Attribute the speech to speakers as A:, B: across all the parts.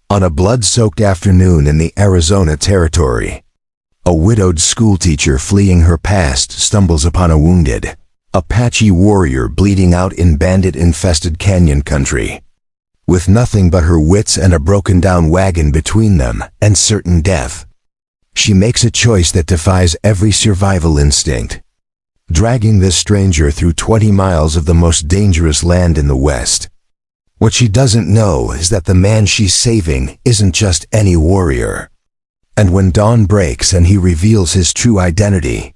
A: On a blood-soaked afternoon in the Arizona Territory, a widowed schoolteacher fleeing her past stumbles upon a wounded Apache warrior bleeding out in bandit-infested canyon country. With nothing but her wits and a broken-down wagon between them and certain death, she makes a choice that defies every survival instinct, dragging this stranger through 20 miles of the most dangerous land in the West. What she doesn't know is that the man she's saving isn't just any warrior. And when dawn breaks and he reveals his true identity,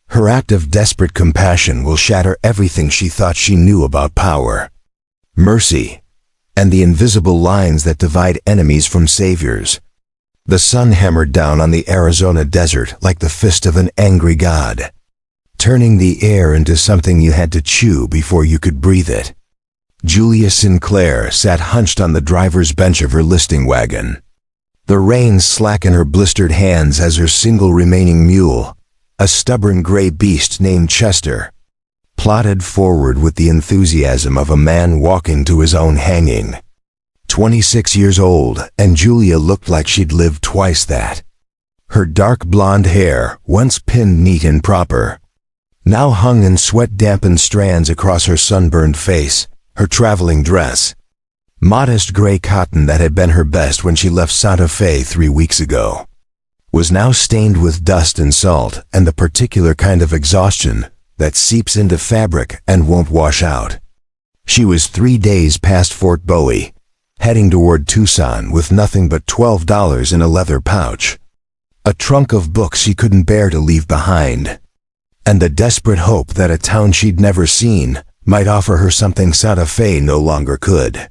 A: her act of desperate compassion will shatter everything she thought she knew about power, mercy, and the invisible lines that divide enemies from saviors. The sun hammered down on the Arizona desert like the fist of an angry god, turning the air into something you had to chew before you could breathe it. Julia Sinclair sat hunched on the driver's bench of her listing wagon. The reins slack in her blistered hands as her single remaining mule, a stubborn gray beast named Chester, plodded forward with the enthusiasm of a man walking to his own hanging. 26 years old, and Julia looked like she'd lived twice that. Her dark blonde hair, once pinned neat and proper, now hung in sweat-dampened strands across her sunburned face. Her traveling dress, modest gray cotton that had been her best when she left Santa Fe 3 weeks ago, was now stained with dust and salt and the particular kind of exhaustion that seeps into fabric and won't wash out. She was 3 days past Fort Bowie, heading toward Tucson with nothing but $12 in a leather pouch, a trunk of books she couldn't bear to leave behind, and the desperate hope that a town she'd never seen might offer her something Santa Fe no longer could.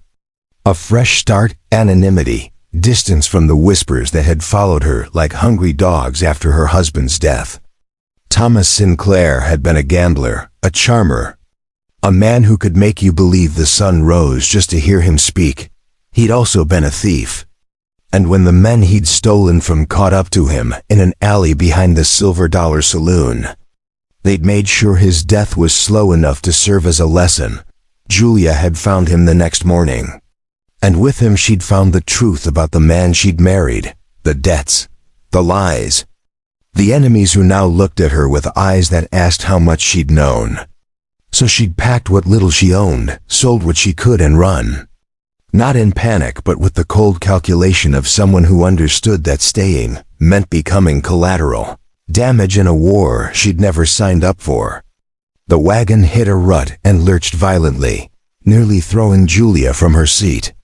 A: A fresh start, anonymity, distance from the whispers that had followed her like hungry dogs after her husband's death. Thomas Sinclair had been a gambler, a charmer, a man who could make you believe the sun rose just to hear him speak. He'd also been a thief. And when the men he'd stolen from caught up to him in an alley behind the Silver Dollar Saloon, they'd made sure his death was slow enough to serve as a lesson. Julia had found him the next morning. And with him she'd found the truth about the man she'd married, the debts, the lies, the enemies who now looked at her with eyes that asked how much she'd known. So she'd packed what little she owned, sold what she could and run. Not in panic, but with the cold calculation of someone who understood that staying meant becoming collateral. Damage in a war she'd never signed up for. The wagon hit a rut and lurched violently, nearly throwing Julia from her seat.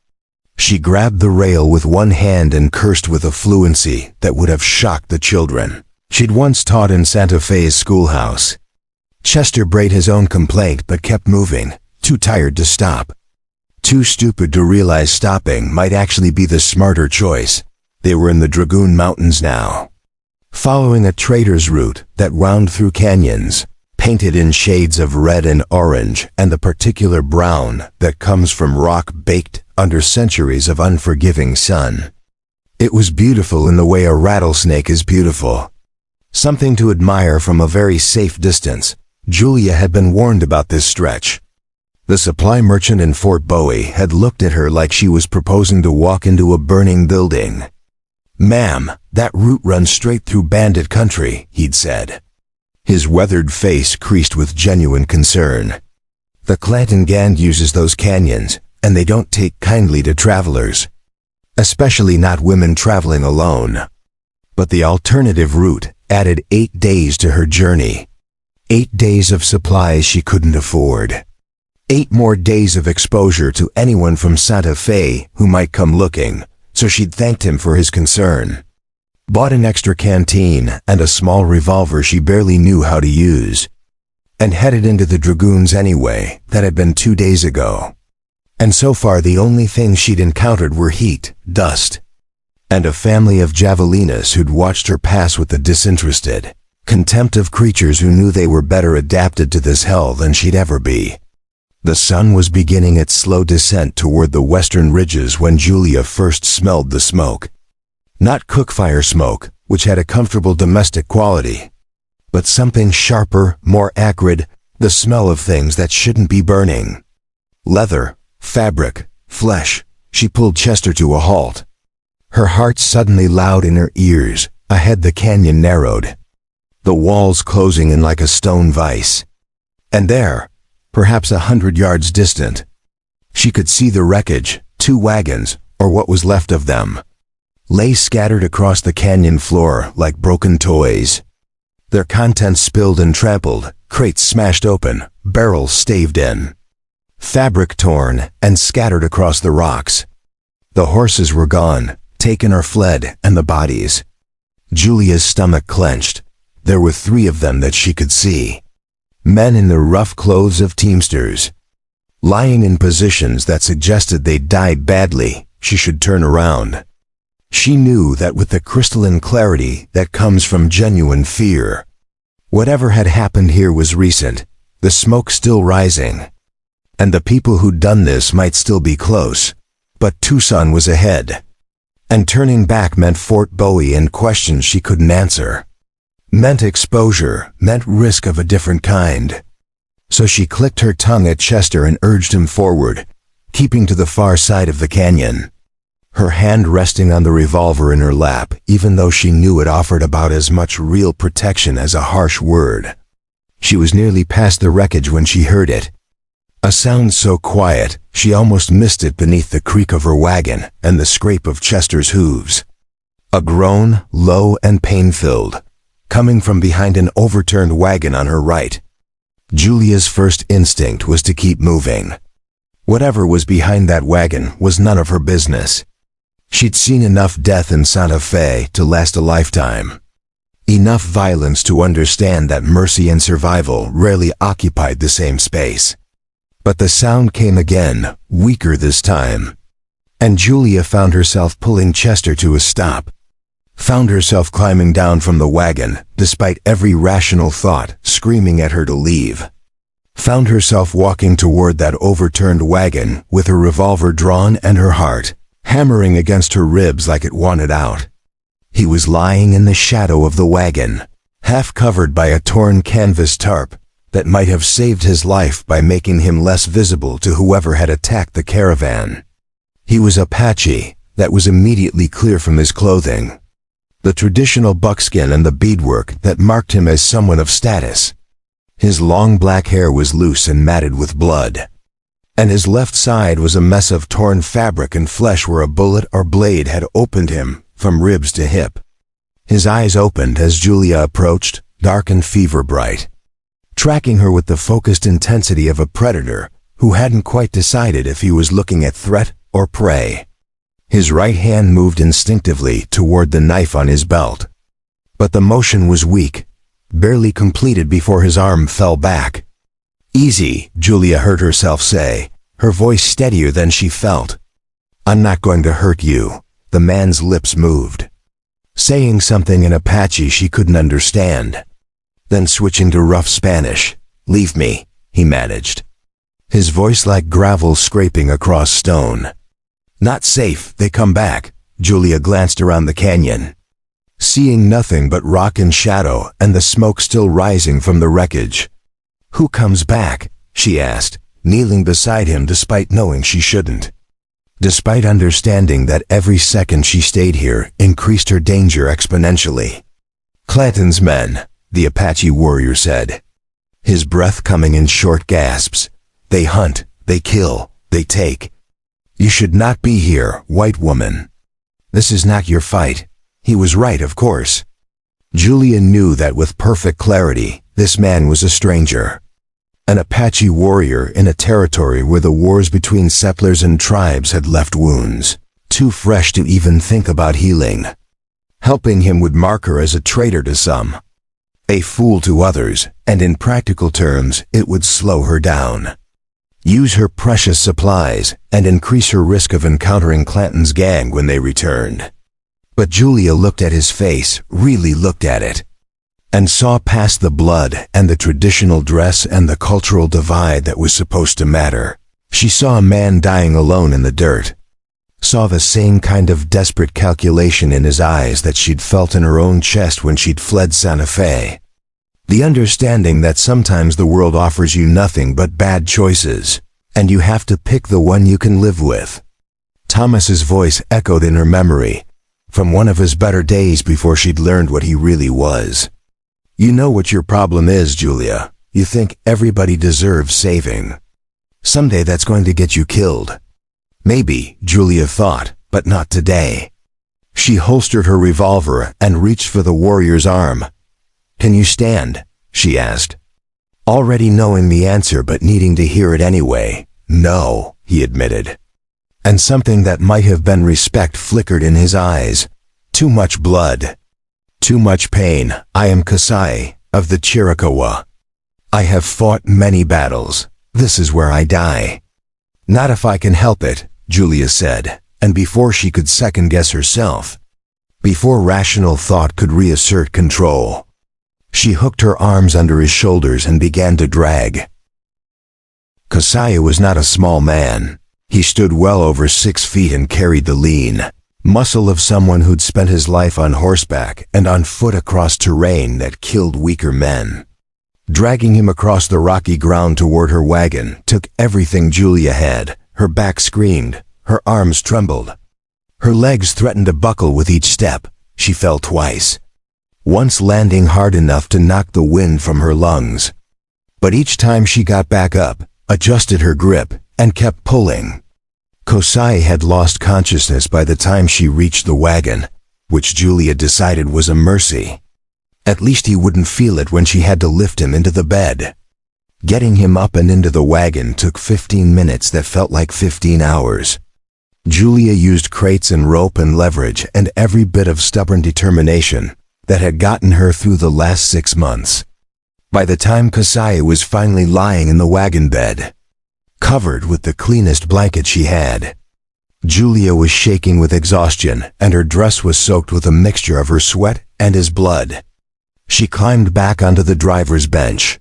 A: She grabbed the rail with one hand and cursed with a fluency that would have shocked the children she'd once taught in Santa Fe's schoolhouse. Chester brayed his own complaint but kept moving, too tired to stop. Too stupid to realize stopping might actually be the smarter choice. They were in the Dragoon Mountains now, following a trader's route that wound through canyons, painted in shades of red and orange and the particular brown that comes from rock baked under centuries of unforgiving sun. It was beautiful in the way a rattlesnake is beautiful. Something to admire from a very safe distance. Julia had been warned about this stretch. The supply merchant in Fort Bowie had looked at her like she was proposing to walk into a burning building. "Ma'am, that route runs straight through Bandit country," he'd said, his weathered face creased with genuine concern. "The Clanton Gang uses those canyons, and they don't take kindly to travelers, especially not women traveling alone." But the alternative route added 8 days to her journey. 8 days of supplies she couldn't afford. 8 more days of exposure to anyone from Santa Fe who might come looking. So she'd thanked him for his concern, bought an extra canteen and a small revolver she barely knew how to use, and headed into the Dragoons anyway. That had been 2 days ago. And so far the only things she'd encountered were heat, dust, and a family of javelinas who'd watched her pass with the disinterested contempt of creatures who knew they were better adapted to this hell than she'd ever be. The sun was beginning its slow descent toward the western ridges when Julia first smelled the smoke. Not cookfire smoke, which had a comfortable domestic quality, but something sharper, more acrid, the smell of things that shouldn't be burning. Leather, fabric, flesh. She pulled Chester to a halt. Her heart suddenly loud in her ears. Ahead the canyon narrowed, the walls closing in like a stone vise. And there, perhaps 100 yards distant, she could see the wreckage. 2 wagons, or what was left of them, lay scattered across the canyon floor like broken toys. Their contents spilled and trampled, crates smashed open, barrels staved in, fabric torn and scattered across the rocks. The horses were gone, taken or fled, and the bodies. Julia's stomach clenched. There were 3 of them that she could see. Men in the rough clothes of teamsters, lying in positions that suggested they'd died badly. She should turn around. She knew that with the crystalline clarity that comes from genuine fear. Whatever had happened here was recent, the smoke still rising. And the people who'd done this might still be close. But Tucson was ahead. And turning back meant Fort Bowie and questions she couldn't answer. Meant exposure, meant risk of a different kind. So she clicked her tongue at Chester and urged him forward, keeping to the far side of the canyon. Her hand resting on the revolver in her lap, even though she knew it offered about as much real protection as a harsh word. She was nearly past the wreckage when she heard it. A sound so quiet, she almost missed it beneath the creak of her wagon and the scrape of Chester's hooves. A groan, low and pain-filled, coming from behind an overturned wagon on her right. Julia's first instinct was to keep moving. Whatever was behind that wagon was none of her business. She'd seen enough death in Santa Fe to last a lifetime. Enough violence to understand that mercy and survival rarely occupied the same space. But the sound came again, weaker this time. And Julia found herself pulling Chester to a stop. Found herself climbing down from the wagon, despite every rational thought screaming at her to leave. Found herself walking toward that overturned wagon with her revolver drawn and her heart hammering against her ribs like it wanted out. He was lying in the shadow of the wagon, half covered by a torn canvas tarp that might have saved his life by making him less visible to whoever had attacked the caravan. He was Apache, that was immediately clear from his clothing. The traditional buckskin and the beadwork that marked him as someone of status. His long black hair was loose and matted with blood. And his left side was a mess of torn fabric and flesh where a bullet or blade had opened him from ribs to hip. His eyes opened as Julia approached, dark and fever-bright, tracking her with the focused intensity of a predator who hadn't quite decided if he was looking at threat or prey. His right hand moved instinctively toward the knife on his belt. But the motion was weak, barely completed before his arm fell back. "Easy," Julia heard herself say, her voice steadier than she felt. "I'm not going to hurt you." The man's lips moved, saying something in Apache she couldn't understand. Then switching to rough Spanish, "Leave me," he managed, his voice like gravel scraping across stone. "Not safe, they come back." Julia glanced around the canyon, seeing nothing but rock and shadow and the smoke still rising from the wreckage. "Who comes back?" she asked, kneeling beside him despite knowing she shouldn't. Despite understanding that every second she stayed here increased her danger exponentially. "Clanton's men," the Apache warrior said, his breath coming in short gasps. "They hunt, they kill, they take. You should not be here, white woman. This is not your fight." He was right, of course. Julia knew that with perfect clarity. This man was a stranger. An Apache warrior in a territory where the wars between settlers and tribes had left wounds, too fresh to even think about healing. Helping him would mark her as a traitor to some, a fool to others, and in practical terms, it would slow her down. Use her precious supplies, and increase her risk of encountering Clanton's gang when they returned. But Julia looked at his face, really looked at it, and saw past the blood and the traditional dress and the cultural divide that was supposed to matter. She saw a man dying alone in the dirt. Saw the same kind of desperate calculation in his eyes that she'd felt in her own chest when she'd fled Santa Fe. The understanding that sometimes the world offers you nothing but bad choices, and you have to pick the one you can live with. Thomas's voice echoed in her memory, from one of his better days before she'd learned what he really was. You know what your problem is, Julia. You think everybody deserves saving. Someday that's going to get you killed. Maybe, Julia thought, but not today. She holstered her revolver and reached for the warrior's arm. "Can you stand?" she asked. Already knowing the answer but needing to hear it anyway. "No," he admitted. And something that might have been respect flickered in his eyes. "Too much blood. Too much pain. I am Kasai, of the Chiricahua. I have fought many battles. This is where I die." "Not if I can help it," Julia said, and before she could second-guess herself, before rational thought could reassert control, she hooked her arms under his shoulders and began to drag. Kasai was not a small man. He stood well over 6 feet and carried the lean muscle of someone who'd spent his life on horseback and on foot across terrain that killed weaker men. Dragging him across the rocky ground toward her wagon took everything Julia had. Her back screamed, her arms trembled. Her legs threatened to buckle with each step. She fell twice, once landing hard enough to knock the wind from her lungs. But each time she got back up, adjusted her grip, and kept pulling. Kasai had lost consciousness by the time she reached the wagon, which Julia decided was a mercy. At least he wouldn't feel it when she had to lift him into the bed. Getting him up and into the wagon took 15 minutes that felt like 15 hours. Julia used crates and rope and leverage and every bit of stubborn determination that had gotten her through the last 6 months. By the time Kasai was finally lying in the wagon bed, covered with the cleanest blanket she had, Julia was shaking with exhaustion and her dress was soaked with a mixture of her sweat and his blood. She climbed back onto the driver's bench,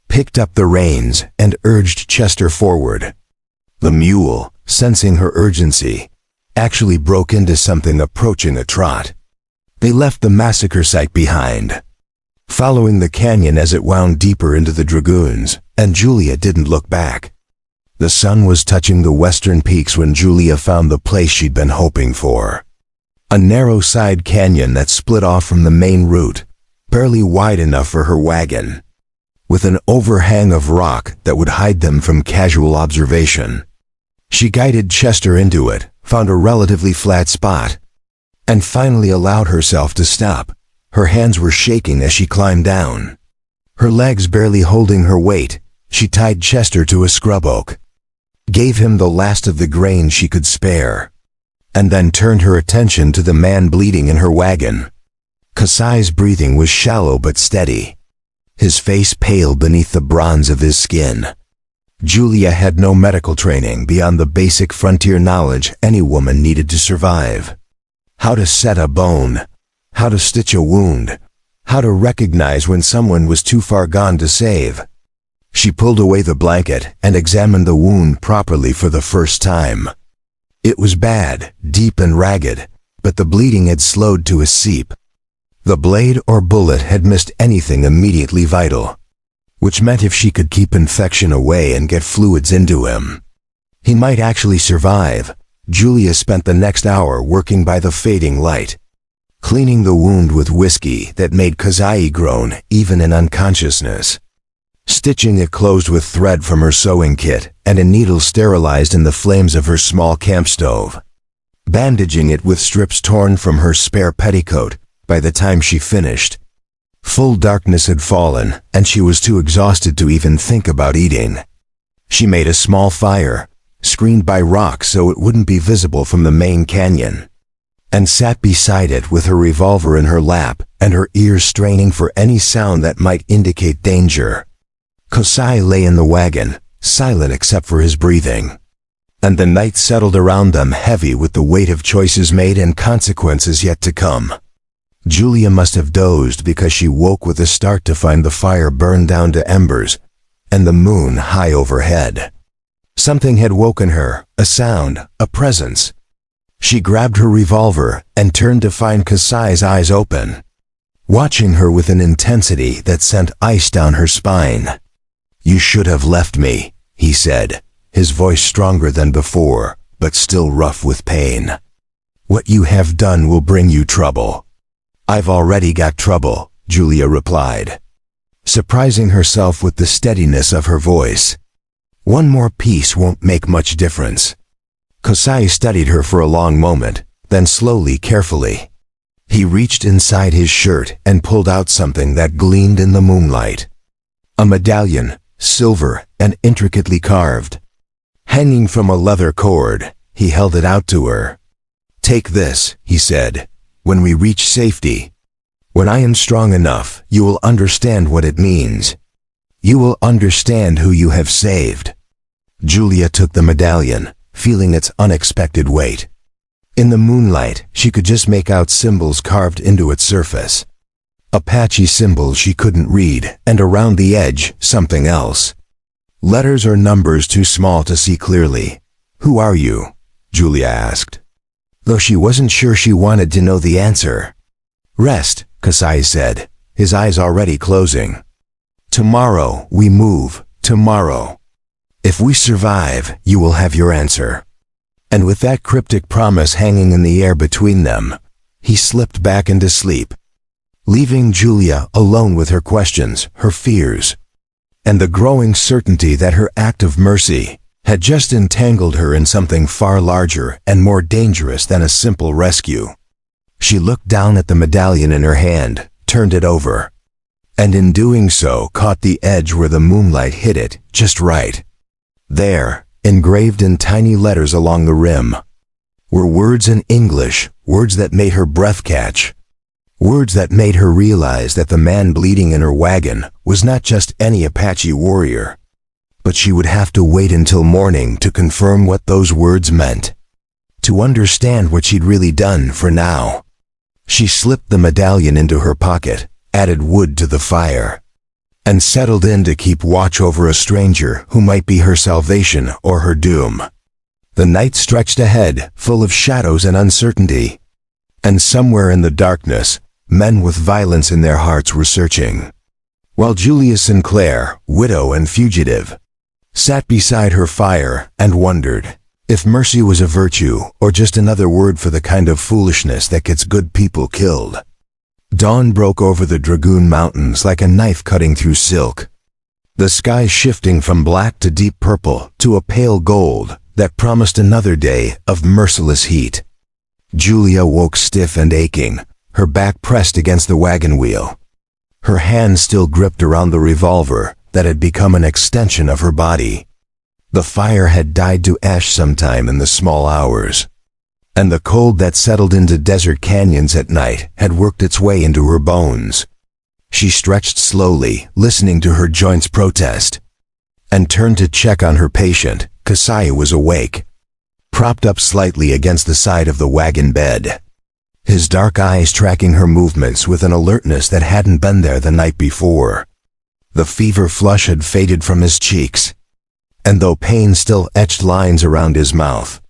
A: picked up the reins, and urged Chester forward. The mule, sensing her urgency, actually broke into something approaching a trot. They left the massacre site behind, following the canyon as it wound deeper into the dragoons, and Julia didn't look back. The sun was touching the western peaks when Julia found the place she'd been hoping for. A narrow side canyon that split off from the main route, barely wide enough for her wagon, with an overhang of rock that would hide them from casual observation. She guided Chester into it, found a relatively flat spot, and finally allowed herself to stop. Her hands were shaking as she climbed down. Her legs barely holding her weight, she tied Chester to a scrub oak, gave him the last of the grain she could spare, and then turned her attention to the man bleeding in her wagon. Kasai's breathing was shallow but steady, his face pale beneath the bronze of his skin. Julia had no medical training beyond the basic frontier knowledge any woman needed to survive. How to set a bone, how to stitch a wound, how to recognize when someone was too far gone to save. She pulled away the blanket and examined the wound properly for the first time. It was bad, deep and ragged, but the bleeding had slowed to a seep. The blade or bullet had missed anything immediately vital, which meant if she could keep infection away and get fluids into him, he might actually survive. Julia spent the next hour working by the fading light, cleaning the wound with whiskey that made Kasai groan even in unconsciousness, stitching it closed with thread from her sewing kit and a needle sterilized in the flames of her small camp stove, bandaging it with strips torn from her spare petticoat. By the time she finished, full darkness had fallen and she was too exhausted to even think about eating. She made a small fire, screened by rocks so it wouldn't be visible from the main canyon, and sat beside it with her revolver in her lap and her ears straining for any sound that might indicate danger. Kasai lay in the wagon, silent except for his breathing, and the night settled around them heavy with the weight of choices made and consequences yet to come. Julia must have dozed because she woke with a start to find the fire burned down to embers and the moon high overhead. Something had woken her, a sound, a presence. She grabbed her revolver and turned to find Kasai's eyes open, watching her with an intensity that sent ice down her spine. "You should have left me," he said, his voice stronger than before, but still rough with pain. What you have done will bring you trouble. I've already got trouble, Julia replied, surprising herself with the steadiness of her voice. One more piece won't make much difference. Kasai studied her for a long moment, then slowly, carefully. He reached inside his shirt and pulled out something that gleamed in the moonlight. A medallion, silver and intricately carved. Hanging from a leather cord, he held it out to her. Take this, he said, when we reach safety. When I am strong enough, you will understand what it means. You will understand who you have saved. Julia took the medallion, feeling its unexpected weight. In the moonlight, she could just make out symbols carved into its surface. Apache symbols she couldn't read, and around the edge, something else. Letters or numbers too small to see clearly. Who are you? Julia asked, though she wasn't sure she wanted to know the answer. Rest, Kasai said, his eyes already closing. Tomorrow we move, tomorrow. If we survive, you will have your answer. And with that cryptic promise hanging in the air between them, he slipped back into sleep, leaving Julia alone with her questions, her fears, and the growing certainty that her act of mercy had just entangled her in something far larger and more dangerous than a simple rescue. She looked down at the medallion in her hand, turned it over, and in doing so caught the edge where the moonlight hit it just right. There, engraved in tiny letters along the rim, were words in English, words that made her breath catch, words that made her realize that the man bleeding in her wagon was not just any Apache warrior, but she would have to wait until morning to confirm what those words meant, to understand what she'd really done for now. She slipped the medallion into her pocket, added wood to the fire, and settled in to keep watch over a stranger who might be her salvation or her doom. The night stretched ahead, full of shadows and uncertainty, and somewhere in the darkness, men with violence in their hearts were searching. While Julia Sinclair, widow and fugitive, sat beside her fire and wondered if mercy was a virtue or just another word for the kind of foolishness that gets good people killed. Dawn broke over the Dragoon Mountains like a knife cutting through silk, the sky shifting from black to deep purple to a pale gold that promised another day of merciless heat. Julia woke stiff and aching, her back pressed against the wagon wheel, her hand still gripped around the revolver that had become an extension of her body. The fire had died to ash sometime in the small hours, and the cold that settled into desert canyons at night had worked its way into her bones. She stretched slowly, listening to her joints protest, and turned to check on her patient. Kasai was awake, propped up slightly against the side of the wagon bed, his dark eyes tracking her movements with an alertness that hadn't been there the night before. The fever flush had faded from his cheeks, and though pain still etched lines around his mouth,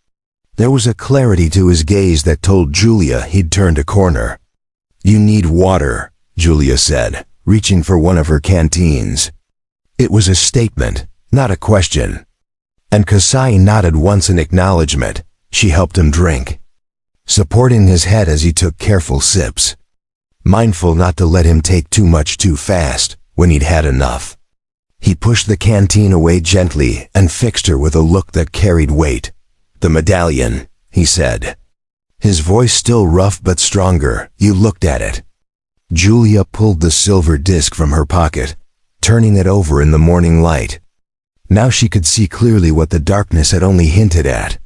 A: there was a clarity to his gaze that told Julia he'd turned a corner. You need water, Julia said, reaching for one of her canteens. It was a statement, not a question, and Kasai nodded once in acknowledgement. She helped him drink, supporting his head as he took careful sips, mindful not to let him take too much too fast when he'd had enough. He pushed the canteen away gently and fixed her with a look that carried weight. The medallion, he said, his voice still rough but stronger. You looked at it. Julia pulled the silver disc from her pocket, turning it over in the morning light. Now she could see clearly what the darkness had only hinted at.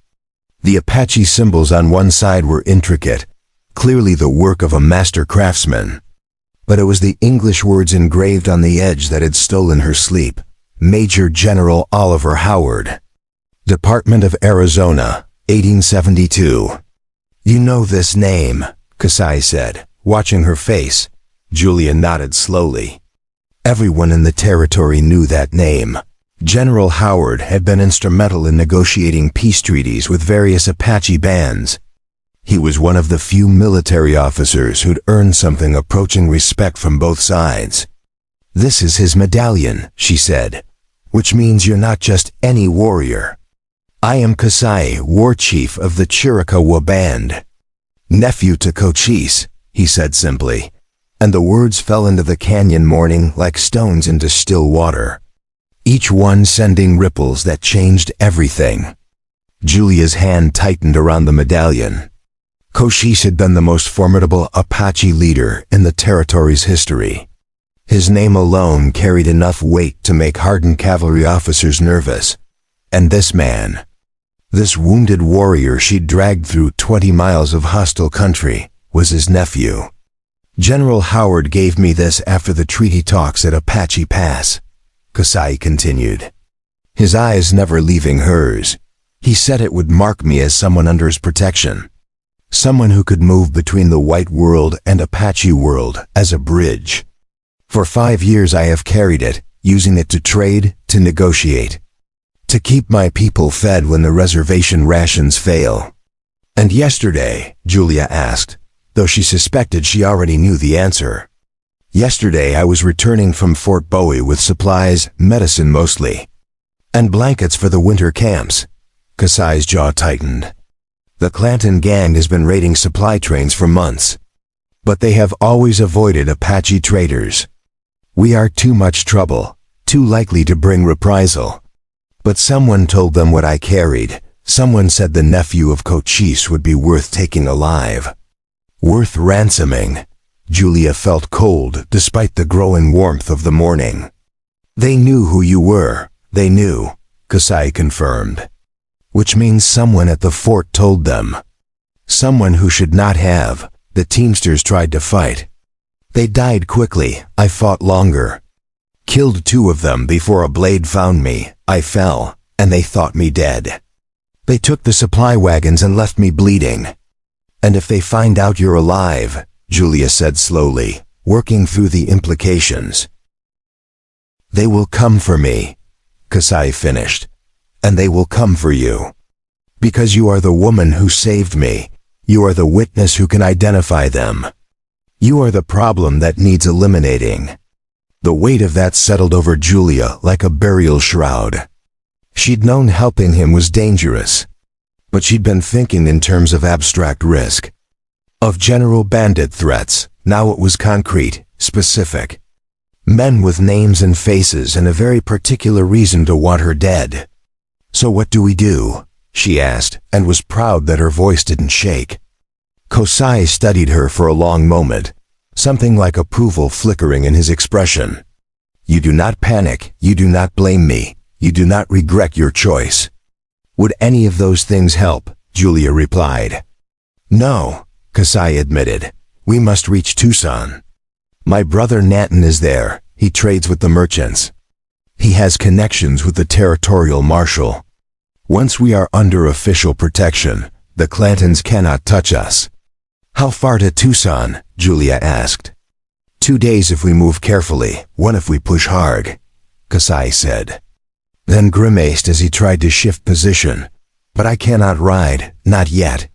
A: The Apache symbols on one side were intricate, clearly the work of a master craftsman. But it was the English words engraved on the edge that had stolen her sleep. Major General Oliver Howard, Department of Arizona, 1872. You know this name, Kasai said, watching her face. Julia nodded slowly. Everyone in the territory knew that name. General Howard had been instrumental in negotiating peace treaties with various Apache bands. He was one of the few military officers who'd earned something approaching respect from both sides. This is his medallion, she said, which means you're not just any warrior. I am Kasai, war chief of the Chiricahua band. "Nephew to Cochise," he said simply, and the words fell into the canyon morning like stones into still water, each one sending ripples that changed everything. Julia's hand tightened around the medallion. Cochise had been the most formidable Apache leader in the territory's history. His name alone carried enough weight to make hardened cavalry officers nervous. And this man, this wounded warrior she'd dragged through 20 miles of hostile country, was his nephew. "General Howard gave me this after the treaty talks at Apache Pass," Kasai continued, his eyes never leaving hers. "He said it would mark me as someone under his protection, someone who could move between the white world and Apache world as a bridge. For 5 years I have carried it, using it to trade, to negotiate, to keep my people fed when the reservation rations fail." "And yesterday?" Julia asked, though she suspected she already knew the answer. "Yesterday I was returning from Fort Bowie with supplies, medicine mostly, and blankets for the winter camps." Kasai's jaw tightened. "The Clanton gang has been raiding supply trains for months, but they have always avoided Apache traders. We are too much trouble, too likely to bring reprisal. But someone told them what I carried. Someone said the nephew of Cochise would be worth taking alive. Worth ransoming." Julia felt cold despite the growing warmth of the morning. "They knew who you were, they knew," Kasai confirmed. "Which means someone at the fort told them. Someone who should not have. The Teamsters tried to fight. They died quickly. I fought longer. Killed 2 of them before a blade found me. I fell, and they thought me dead. They took the supply wagons and left me bleeding. And if they find out you're alive," Julia said slowly, working through the implications, "they will come for me," Kasai finished. "And they will come for you. Because you are the woman who saved me. You are the witness who can identify them. You are the problem that needs eliminating." The weight of that settled over Julia like a burial shroud. She'd known helping him was dangerous, but she'd been thinking in terms of abstract risk, of general bandit threats. Now it was concrete, specific. Men with names and faces and a very particular reason to want her dead. "So what do we do?" she asked, and was proud that her voice didn't shake. Kasai studied her for a long moment, something like approval flickering in his expression. "You do not panic, you do not blame me, you do not regret your choice." "Would any of those things help?" Julia replied. "No," Kasai admitted. "We must reach Tucson. My brother Nanton is there. He trades with the merchants. He has connections with the territorial marshal. Once we are under official protection, the Clantons cannot touch us." "How far to Tucson?" Julia asked. 2 days if we move carefully, 1 if we push hard," Kasai said. Then grimaced as he tried to shift position. "But I cannot ride, not yet.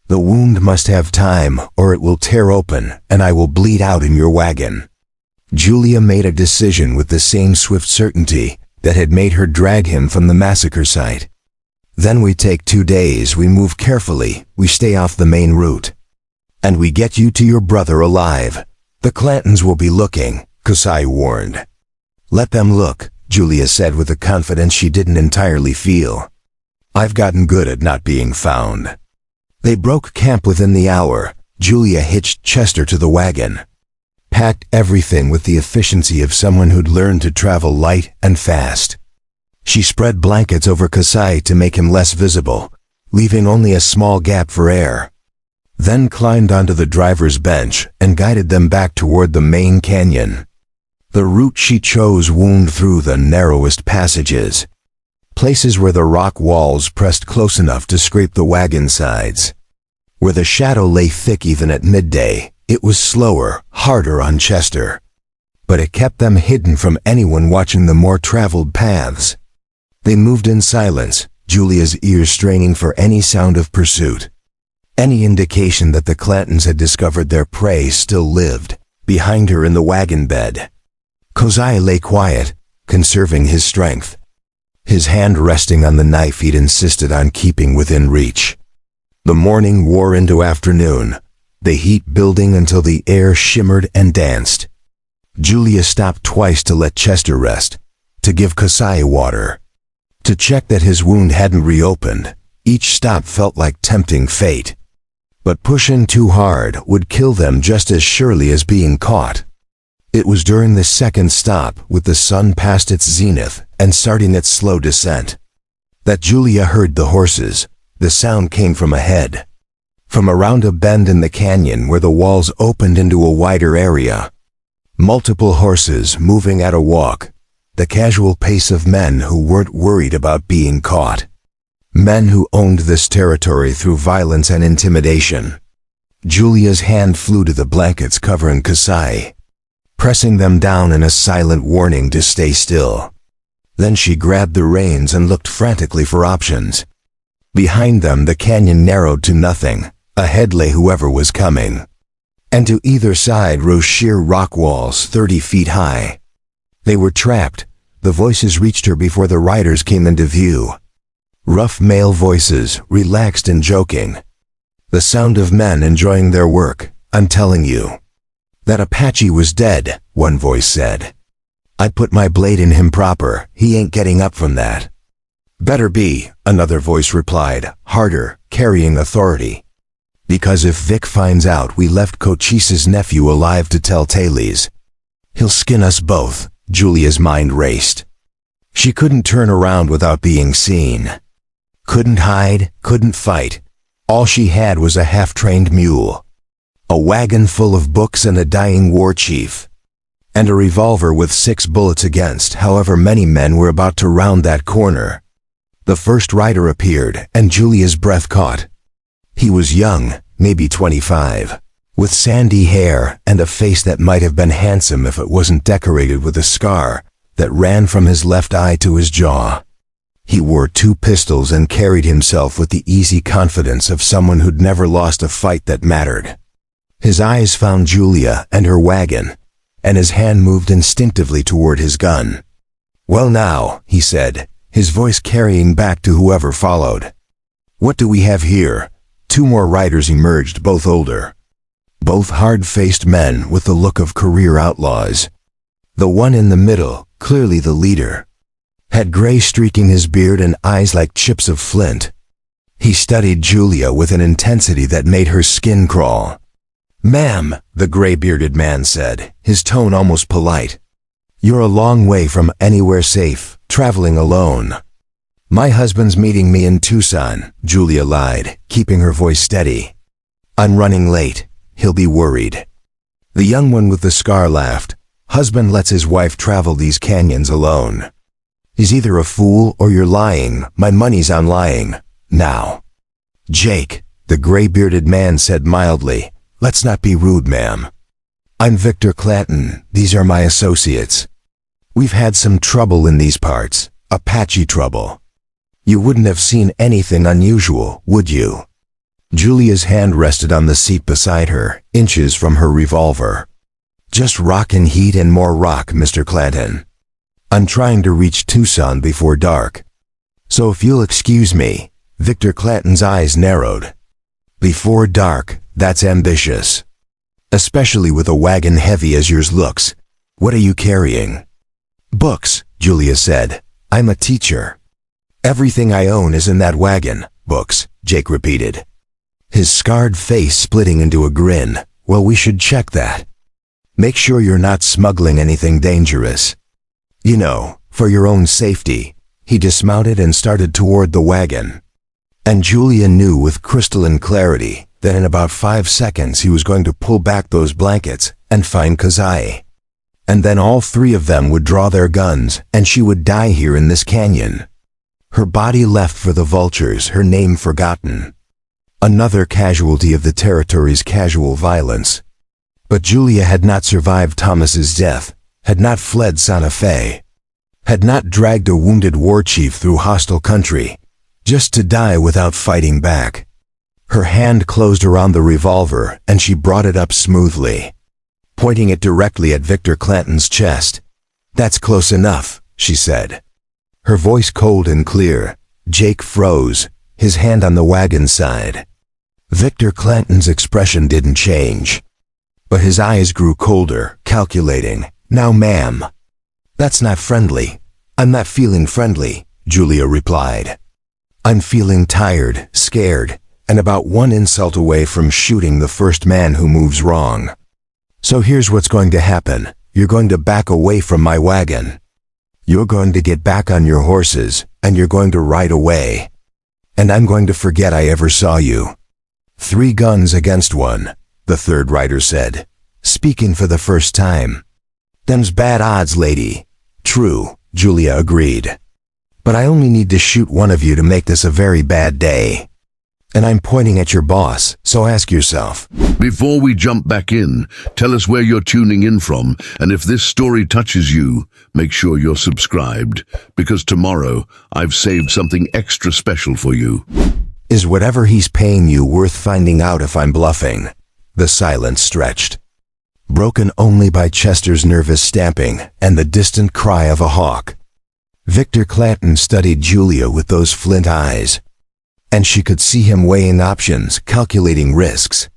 A: The wound must have time, or it will tear open, and I will bleed out in your wagon." Julia made a decision with the same swift certainty that had made her drag him from the massacre site. "Then we take 2 days, we move carefully, we stay off the main route. And we get you to your brother alive. The Clantons will be looking," Kasai warned. "Let them look," Julia said with a confidence she didn't entirely feel. "I've gotten good at not being found." They broke camp within the hour. Julia hitched Chester to the wagon, packed everything with the efficiency of someone who'd learned to travel light and fast. She spread blankets over Kasai to make him less visible, leaving only a small gap for air. Then climbed onto the driver's bench and guided them back toward the main canyon. The route she chose wound through the narrowest passages, places where the rock walls pressed close enough to scrape the wagon sides. Where the shadow lay thick even at midday, it was slower, harder on Chester. But it kept them hidden from anyone watching the more traveled paths. They moved in silence, Julia's ears straining for any sound of pursuit. Any indication that the Clantons had discovered their prey still lived, behind her in the wagon bed. Kasai lay quiet, conserving his strength, his hand resting on the knife he'd insisted on keeping within reach. The morning wore into afternoon, the heat building until the air shimmered and danced. Julia stopped twice to let Chester rest, to give Kasai water, to check that his wound hadn't reopened. Each stop felt like tempting fate. But pushing too hard would kill them just as surely as being caught. It was during the second stop, with the sun past its zenith and starting its slow descent, that Julia heard the horses. The sound came from ahead, from around a bend in the canyon where the walls opened into a wider area. Multiple horses moving at a walk, the casual pace of men who weren't worried about being caught. Men who owned this territory through violence and intimidation. Julia's hand flew to the blankets covering Kasai, pressing them down in a silent warning to stay still. Then she grabbed the reins and looked frantically for options. Behind them the canyon narrowed to nothing. Ahead lay whoever was coming. And to either side rose sheer rock walls 30 feet high. They were trapped. The voices reached her before the riders came into view. Rough male voices, relaxed and joking. The sound of men enjoying their work. "I'm telling you. That Apache was dead," one voice said. "I put my blade in him proper. He ain't getting up from that." "Better be," another voice replied, harder, carrying authority. "Because if Vic finds out we left Cochise's nephew alive to tell tales, he'll skin us both." Julia's mind raced. She couldn't turn around without being seen. Couldn't hide, couldn't fight. All she had was a half-trained mule, a wagon full of books and a dying war chief, and a revolver with 6 bullets against however many men were about to round that corner. The first rider appeared, and Julia's breath caught. He was young, maybe 25, with sandy hair and a face that might have been handsome if it wasn't decorated with a scar that ran from his left eye to his jaw. He wore 2 pistols and carried himself with the easy confidence of someone who'd never lost a fight that mattered. His eyes found Julia and her wagon, and his hand moved instinctively toward his gun. "Well now," he said, his voice carrying back to whoever followed. "What do we have here?" 2 more riders emerged, both older. Both hard-faced men with the look of career outlaws. The one in the middle, clearly the leader, had gray streaking his beard and eyes like chips of flint. He studied Julia with an intensity that made her skin crawl. "Ma'am," the gray-bearded man said, his tone almost polite. "You're a long way from anywhere safe, traveling alone." "My husband's meeting me in Tucson," Julia lied, keeping her voice steady. "I'm running late. He'll be worried." The young one with the scar laughed. "Husband lets his wife travel these canyons alone. He's either a fool or you're lying. My money's on lying. Now." "Jake," the gray-bearded man said mildly, "let's not be rude, ma'am. I'm Victor Clanton. These are my associates. We've had some trouble in these parts, Apache trouble. You wouldn't have seen anything unusual, would you?" Julia's hand rested on the seat beside her, inches from her revolver. "Just rock and heat and more rock, Mr. Clanton. I'm trying to reach Tucson before dark. So if you'll excuse me." Victor Clanton's eyes narrowed. "Before dark, that's ambitious. Especially with a wagon heavy as yours looks. What are you carrying?" "Books," Julia said. "I'm a teacher. Everything I own is in that wagon." "Books," Jake repeated, his scarred face splitting into a grin. "Well, we should check that. Make sure you're not smuggling anything dangerous. You know, for your own safety." He dismounted and started toward the wagon. And Julia knew with crystalline clarity that in about 5 seconds he was going to pull back those blankets and find Kasai. And then all 3 of them would draw their guns, and she would die here in this canyon. Her body left for the vultures, her name forgotten. Another casualty of the territory's casual violence. But Julia had not survived Thomas's death, had not fled Santa Fe, had not dragged a wounded war chief through hostile country, just to die without fighting back. Her hand closed around the revolver, and she brought it up smoothly, pointing it directly at Victor Clanton's chest. "That's close enough," she said, her voice cold and clear. Jake froze, his hand on the wagon side. Victor Clanton's expression didn't change, but his eyes grew colder, calculating. "Now, ma'am." "That's not friendly. I'm not feeling friendly," Julia replied. "I'm feeling tired, scared, and about one insult away from shooting the first man who moves wrong. So here's what's going to happen. You're going to back away from my wagon. You're going to get back on your horses, and you're going to ride away. And I'm going to forget I ever saw you." "3 guns against 1, the third rider said, speaking for the first time. "Them's bad odds, lady." "True," Julia agreed. "But I only need to shoot one of you to make this a very bad day. And I'm pointing at your boss, so ask yourself."
B: Before we jump back in, tell us where you're tuning in from, and if this story touches you, make sure you're subscribed, because tomorrow I've saved something extra special for you.
A: "Is whatever he's paying you worth finding out if I'm bluffing?" The silence stretched, broken only by Chester's nervous stamping and the distant cry of a hawk. Victor Clanton studied Julia with those flint eyes, and she could see him weighing options, calculating risks,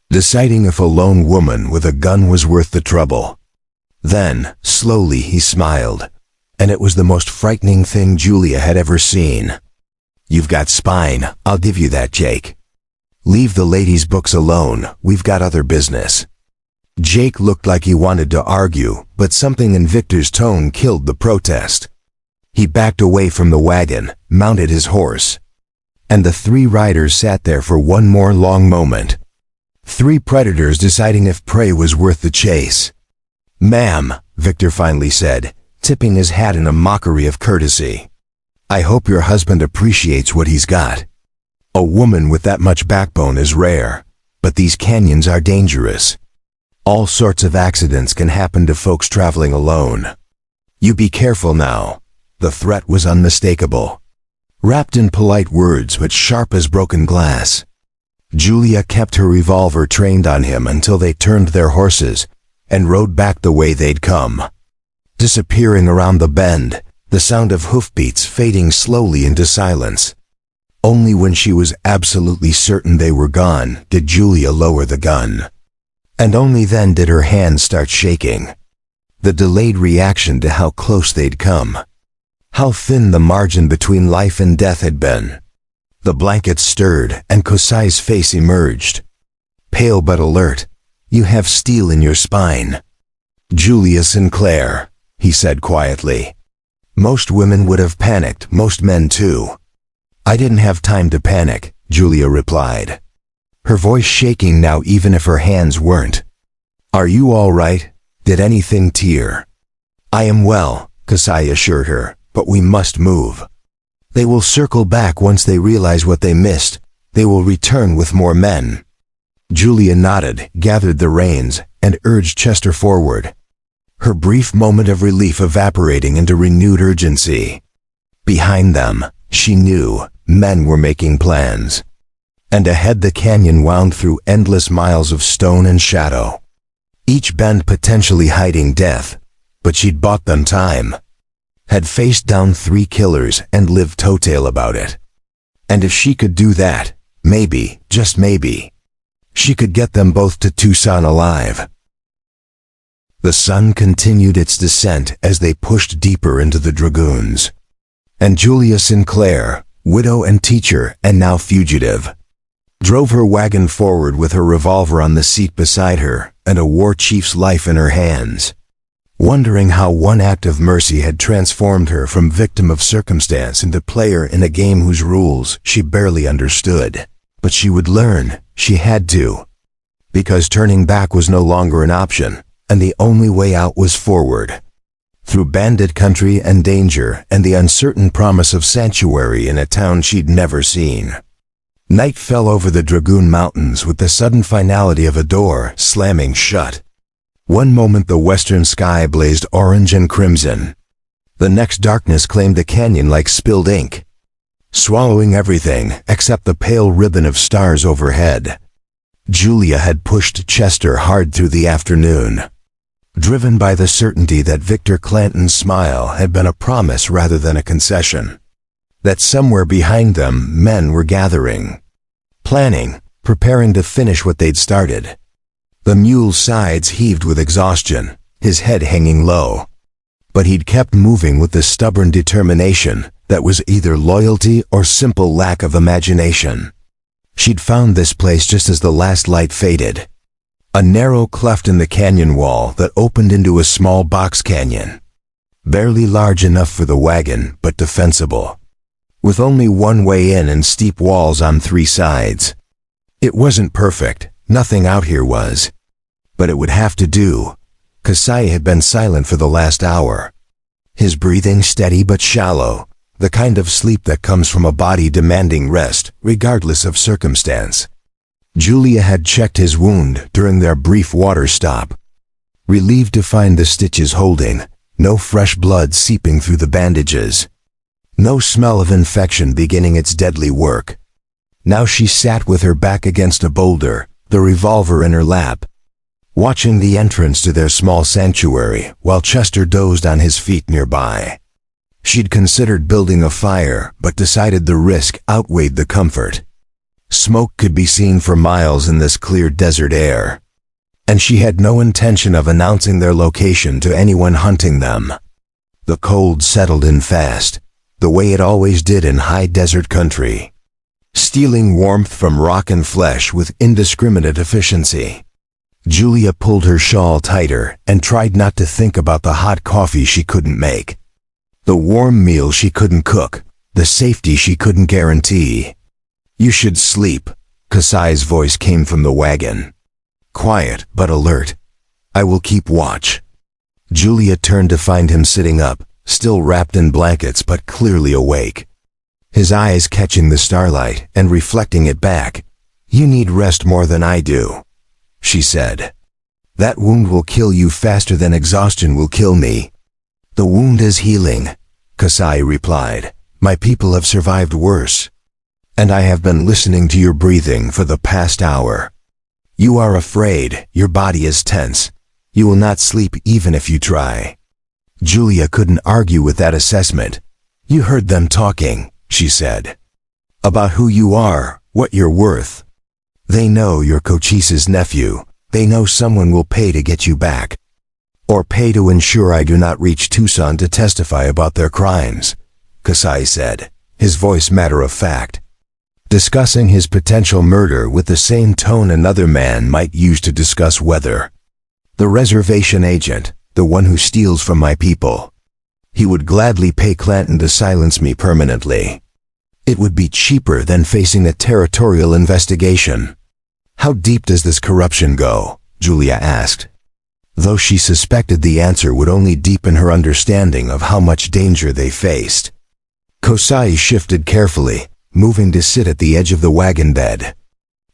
A: deciding if a lone woman with a gun was worth the trouble. Then, slowly, he smiled, and it was the most frightening thing Julia had ever seen. "You've got spine, I'll give you that, Jake. Leave the ladies' books alone, we've got other business." Jake looked like he wanted to argue, but something in Victor's tone killed the protest. He backed away from the wagon, mounted his horse, and the 3 riders sat there for one more long moment. 3 predators deciding if prey was worth the chase. "Ma'am," Victor finally said, tipping his hat in a mockery of courtesy, "I hope your husband appreciates what he's got. A woman with that much backbone is rare, but these canyons are dangerous. All sorts of accidents can happen to folks traveling alone. You be careful now." The threat was unmistakable, wrapped in polite words but sharp as broken glass. Julia kept her revolver trained on him until they turned their horses and rode back the way they'd come. Disappearing around the bend, the sound of hoofbeats fading slowly into silence. Only when she was absolutely certain they were gone did Julia lower the gun. And only then did her hands start shaking. The delayed reaction to how close they'd come. How thin the margin between life and death had been. The blankets stirred and Kosai's face emerged. Pale but alert. "You have steel in your spine." "Julia Sinclair," he said quietly. "Most women would have panicked, most men too." "I didn't have time to panic," Julia replied, her voice shaking now even if her hands weren't. "Are you all right? Did anything tear?" "I am well," Kosai assured her, "but we must move. They will circle back once they realize what they missed. They will return with more men." Julia nodded, gathered the reins, and urged Chester forward, her brief moment of relief evaporating into renewed urgency. Behind them, she knew, men were making plans. And ahead the canyon wound through endless miles of stone and shadow. Each bend potentially hiding death, but she'd bought them time. Had faced down 3 killers and lived toe-tail about it. And if she could do that, maybe, just maybe, she could get them both to Tucson alive. The sun continued its descent as they pushed deeper into the dragoons. And Julia Sinclair, widow and teacher and now fugitive, drove her wagon forward with her revolver on the seat beside her and a war chief's life in her hands, wondering how one act of mercy had transformed her from victim of circumstance into player in a game whose rules she barely understood. But she would learn, she had to, because turning back was no longer an option, and the only way out was forward, through bandit country and danger and the uncertain promise of sanctuary in a town she'd never seen. Night fell over the Dragoon Mountains with the sudden finality of a door slamming shut. One moment the western sky blazed orange and crimson. The next darkness claimed the canyon like spilled ink, swallowing everything except the pale ribbon of stars overhead. Julia had pushed Chester hard through the afternoon, driven by the certainty that Victor Clanton's smile had been a promise rather than a concession. That somewhere behind them men were gathering, planning preparing to finish what they'd started. The mule's sides heaved with exhaustion, his head hanging low. But he'd kept moving with the stubborn determination that was either loyalty or simple lack of imagination. She'd found this place just as the last light faded. A narrow cleft in the canyon wall that opened into a small box canyon. Barely large enough for the wagon, but defensible. With only one way in and steep walls on 3 sides. It wasn't perfect, nothing out here was. But it would have to do. Kasai had been silent for the last hour. His breathing steady but shallow, the kind of sleep that comes from a body demanding rest, regardless of circumstance. Julia had checked his wound during their brief water stop. Relieved to find the stitches holding, no fresh blood seeping through the bandages. No smell of infection beginning its deadly work. Now she sat with her back against a boulder, the revolver in her lap, watching the entrance to their small sanctuary while Chester dozed on his feet nearby. She'd considered building a fire, but decided the risk outweighed the comfort. Smoke could be seen for miles in this clear desert air. And she had no intention of announcing their location to anyone hunting them. The cold settled in fast, the way it always did in high desert country. Stealing warmth from rock and flesh with indiscriminate efficiency. Julia pulled her shawl tighter and tried not to think about the hot coffee she couldn't make. The warm meal she couldn't cook, the safety she couldn't guarantee. "You should sleep," Kasai's voice came from the wagon. Quiet but alert. "I will keep watch." Julia turned to find him sitting up, still wrapped in blankets but clearly awake. His eyes catching the starlight and reflecting it back. "You need rest more than I do," she said. "That wound will kill you faster than exhaustion will kill me." "The wound is healing," Kasai replied. "My people have survived worse. And I have been listening to your breathing for the past hour. You are afraid, your body is tense. You will not sleep even if you try." Julia couldn't argue with that assessment. "You heard them talking," she said. "About who you are, what you're worth. They know you're Cochise's nephew. They know someone will pay to get you back. Or pay to ensure I do not reach Tucson to testify about their crimes," Kasai said, his voice matter of fact. Discussing his potential murder with the same tone another man might use to discuss weather. "The reservation agent, the one who steals from my people. He would gladly pay Clanton to silence me permanently. It would be cheaper than facing a territorial investigation." "How deep does this corruption go?" Julia asked. Though she suspected the answer would only deepen her understanding of how much danger they faced. Kasai shifted carefully, moving to sit at the edge of the wagon bed.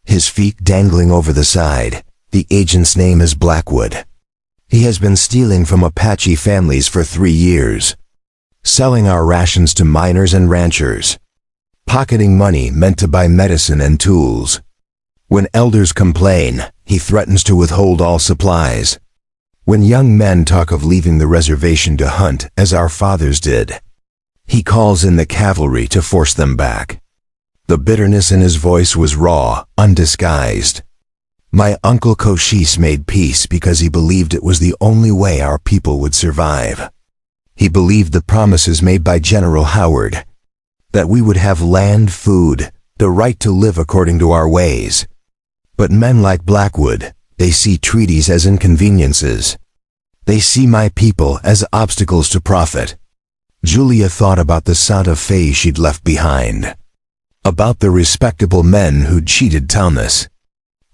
A: His feet dangling over the side. "The agent's name is Blackwood. He has been stealing from Apache families for 3 years. Selling our rations to miners and ranchers. Pocketing money meant to buy medicine and tools. When elders complain, he threatens to withhold all supplies. When young men talk of leaving the reservation to hunt, as our fathers did, he calls in the cavalry to force them back." The bitterness in his voice was raw, undisguised. "My uncle Cochise made peace because he believed it was the only way our people would survive. He believed the promises made by General Howard, that we would have land, food, the right to live according to our ways. But men like Blackwood, they see treaties as inconveniences. They see my people as obstacles to profit." Julia thought about the Santa Fe she'd left behind. About the respectable men who'd cheated Thomas.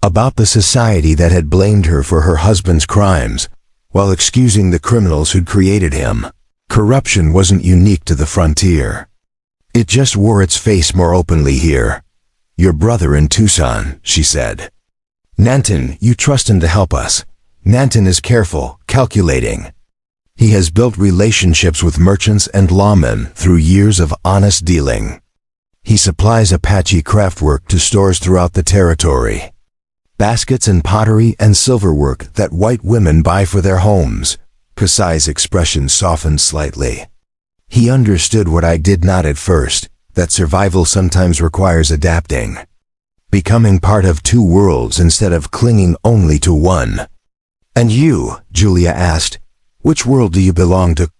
A: About the society that had blamed her for her husband's crimes, while excusing the criminals who'd created him. Corruption wasn't unique to the frontier. It just wore its face more openly here. "Your brother in Tucson," she said. "Nanton, you trust him to help us. Nanton is careful, calculating. He has built relationships with merchants and lawmen through years of honest dealing. He supplies Apache craftwork to stores throughout the territory. Baskets and pottery and silverwork that white women buy for their homes." Kasai's expression softened slightly. "He understood what I did not at first, that survival sometimes requires adapting. becoming part of two worlds instead of clinging only to one. And you, Julia asked, which world do you belong to?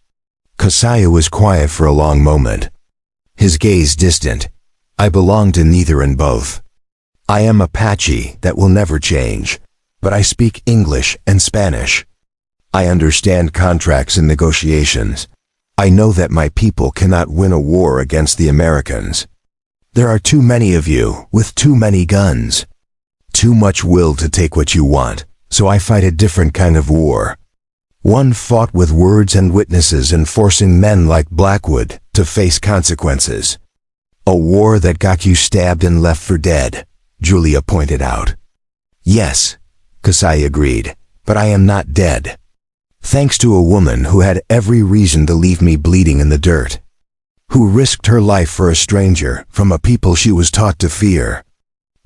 A: Kasaya was quiet for a long moment. His gaze distant. I belong to neither and both. I am Apache, that will never change, but I speak English and Spanish. I understand contracts and negotiations. I know that my people cannot win a war against the Americans. There are too many of you, with too many guns. Too much will to take what you want, so I fight a different kind of war. One fought with words and witnesses and forcing men like Blackwood to face consequences. A war that got you stabbed and left for dead, Julia pointed out. Yes, Kasai agreed, but I am not dead. Thanks to a woman who had every reason to leave me bleeding in the dirt. Who risked her life for a stranger from a people she was taught to fear.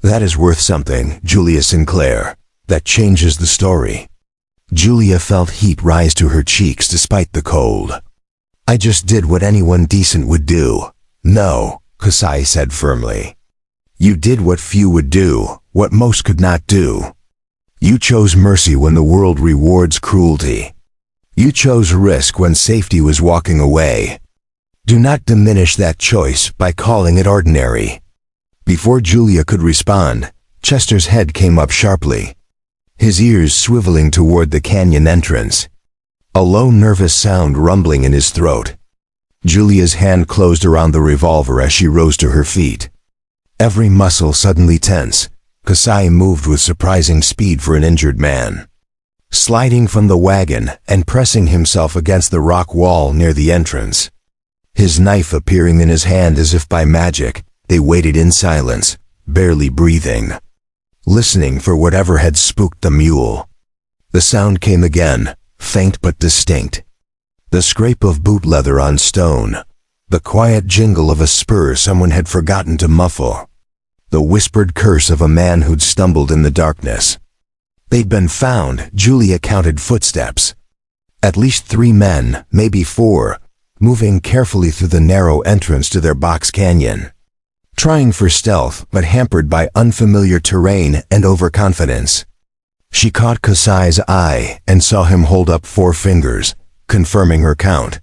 A: That is worth something, Julia Sinclair. That changes the story. Julia felt heat rise to her cheeks despite the cold. I just did what anyone decent would do. No, Kasai said firmly. You did what few would do, what most could not do. You chose mercy when the world rewards cruelty. You chose risk when safety was walking away. Do not diminish that choice by calling it ordinary. Before Julia could respond, Chester's head came up sharply, his ears swiveling toward the canyon entrance, a low nervous sound rumbling in his throat. Julia's hand closed around the revolver as she rose to her feet. Every muscle suddenly tense, Kasai moved with surprising speed for an injured man. Sliding from the wagon and pressing himself against the rock wall near the entrance. His knife appearing in his hand as if by magic, they waited in silence, barely breathing, listening for whatever had spooked the mule. The sound came again, faint but distinct. The scrape of boot leather on stone, the quiet jingle of a spur someone had forgotten to muffle, the whispered curse of a man who'd stumbled in the darkness. They'd been found, Julia counted footsteps. At least 3 men, maybe 4, moving carefully through the narrow entrance to their box canyon. Trying for stealth, but hampered by unfamiliar terrain and overconfidence. She caught Kasai's eye and saw him hold up 4 fingers, confirming her count.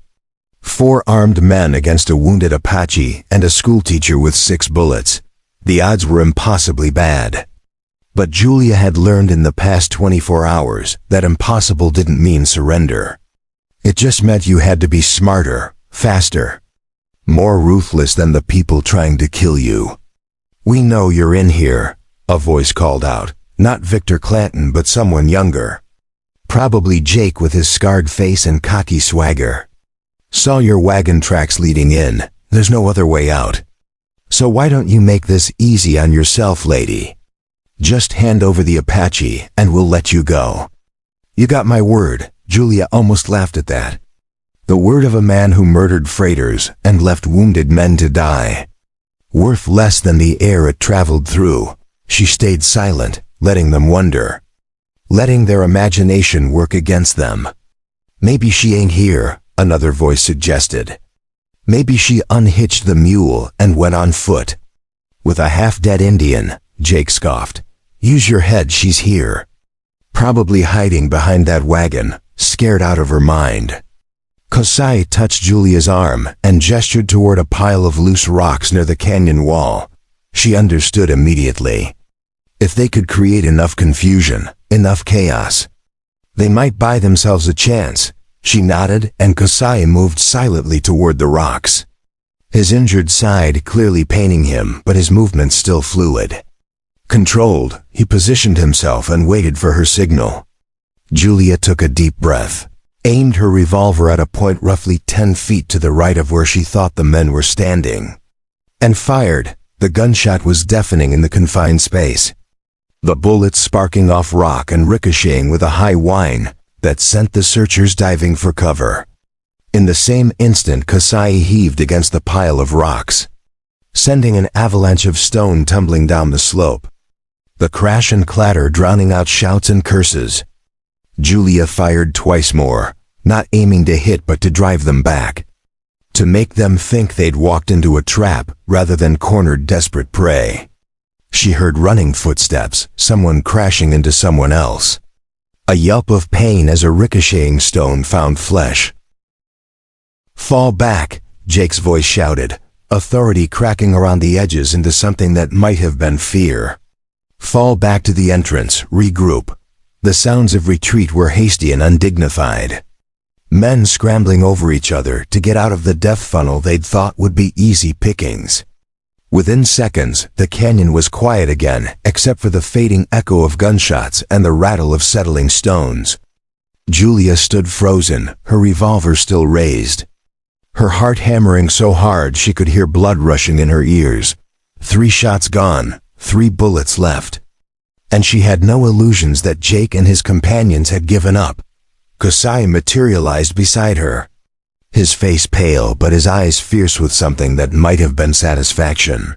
A: 4 armed men against a wounded Apache and a schoolteacher with 6 bullets. The odds were impossibly bad. But Julia had learned in the past 24 hours that impossible didn't mean surrender. It just meant you had to be smarter, faster, more ruthless than the people trying to kill you. We know you're in here, a voice called out, not Victor Clanton but someone younger. Probably Jake with his scarred face and cocky swagger. Saw your wagon tracks leading in, there's no other way out. So why don't you make this easy on yourself, lady? Just hand over the Apache and we'll let you go. You got my word, Julia almost laughed at that. The word of a man who murdered freighters and left wounded men to die. Worth less than the air it traveled through. She stayed silent, letting them wonder. Letting their imagination work against them. Maybe she ain't here, another voice suggested. Maybe she unhitched the mule and went on foot. With a half-dead Indian, Jake scoffed. Use your head, she's here. Probably hiding behind that wagon, scared out of her mind. Kasai touched Julia's arm and gestured toward a pile of loose rocks near the canyon wall. She understood immediately. If they could create enough confusion, enough chaos, they might buy themselves a chance. She nodded and Kasai moved silently toward the rocks. His injured side clearly paining him, but his movements still fluid. Controlled, he positioned himself and waited for her signal. Julia took a deep breath, aimed her revolver at a point roughly 10 feet to the right of where she thought the men were standing, and fired. The gunshot was deafening in the confined space. The bullets sparking off rock and ricocheting with a high whine that sent the searchers diving for cover. In the same instant, Kasai heaved against the pile of rocks, sending an avalanche of stone tumbling down the slope. The crash and clatter drowning out shouts and curses. Julia fired twice more, not aiming to hit but to drive them back. To make them think they'd walked into a trap rather than cornered desperate prey. She heard running footsteps, someone crashing into someone else. A yelp of pain as a ricocheting stone found flesh. "Fall back," Jake's voice shouted, authority cracking around the edges into something that might have been fear. "Fall back to the entrance, regroup." The sounds of retreat were hasty and undignified. Men scrambling over each other to get out of the death funnel they'd thought would be easy pickings. Within seconds, the canyon was quiet again, except for the fading echo of gunshots and the rattle of settling stones. Julia stood frozen, her revolver still raised. Her heart hammering so hard she could hear blood rushing in her ears. 3 shots gone, 3 bullets left. And she had no illusions that Jake and his companions had given up. Kasai materialized beside her. His face pale, but his eyes fierce with something that might have been satisfaction.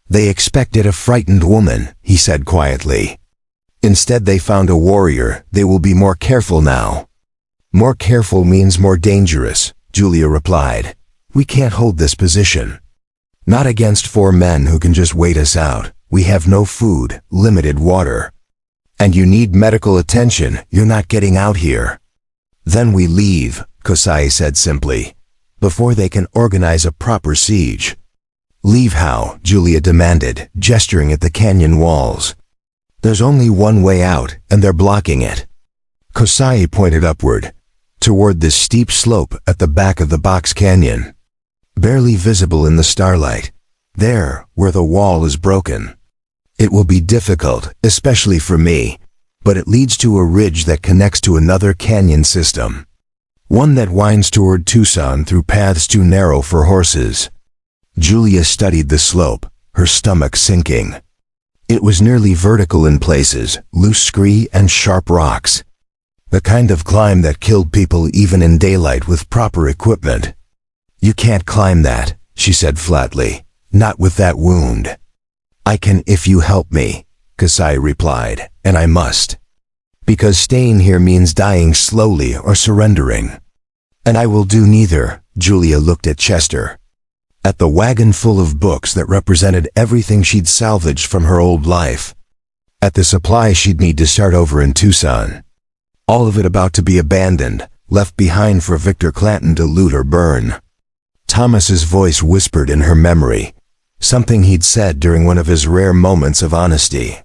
A: "They expected a frightened woman," he said quietly. "Instead they found a warrior. They will be more careful now." "More careful means more dangerous," Julia replied. "We can't hold this position. Not against 4 men who can just wait us out. We have no food, limited water. And you need medical attention. You're not getting out here." "Then we leave," Kasai said simply, "before they can organize a proper siege." "Leave how?" Julia demanded, gesturing at the canyon walls. "There's only one way out, and they're blocking it." Kasai pointed upward, toward the steep slope at the back of the box canyon. Barely visible in the starlight. There, where the wall is broken. "It will be difficult, especially for me, but it leads to a ridge that connects to another canyon system. One that winds toward Tucson through paths too narrow for horses." Julia studied the slope, her stomach sinking. It was nearly vertical in places, loose scree and sharp rocks. The kind of climb that killed people even in daylight with proper equipment. "You can't climb that," she said flatly. "Not with that wound." "I can if you help me," Kasai replied, "and I must. Because staying here means dying slowly or surrendering." "And I will do neither." Julia looked at Chester. At the wagon full of books that represented everything she'd salvaged from her old life. At the supplies she'd need to start over in Tucson. All of it about to be abandoned, left behind for Victor Clanton to loot or burn. Thomas's voice whispered in her memory, something he'd said during one of his rare moments of honesty.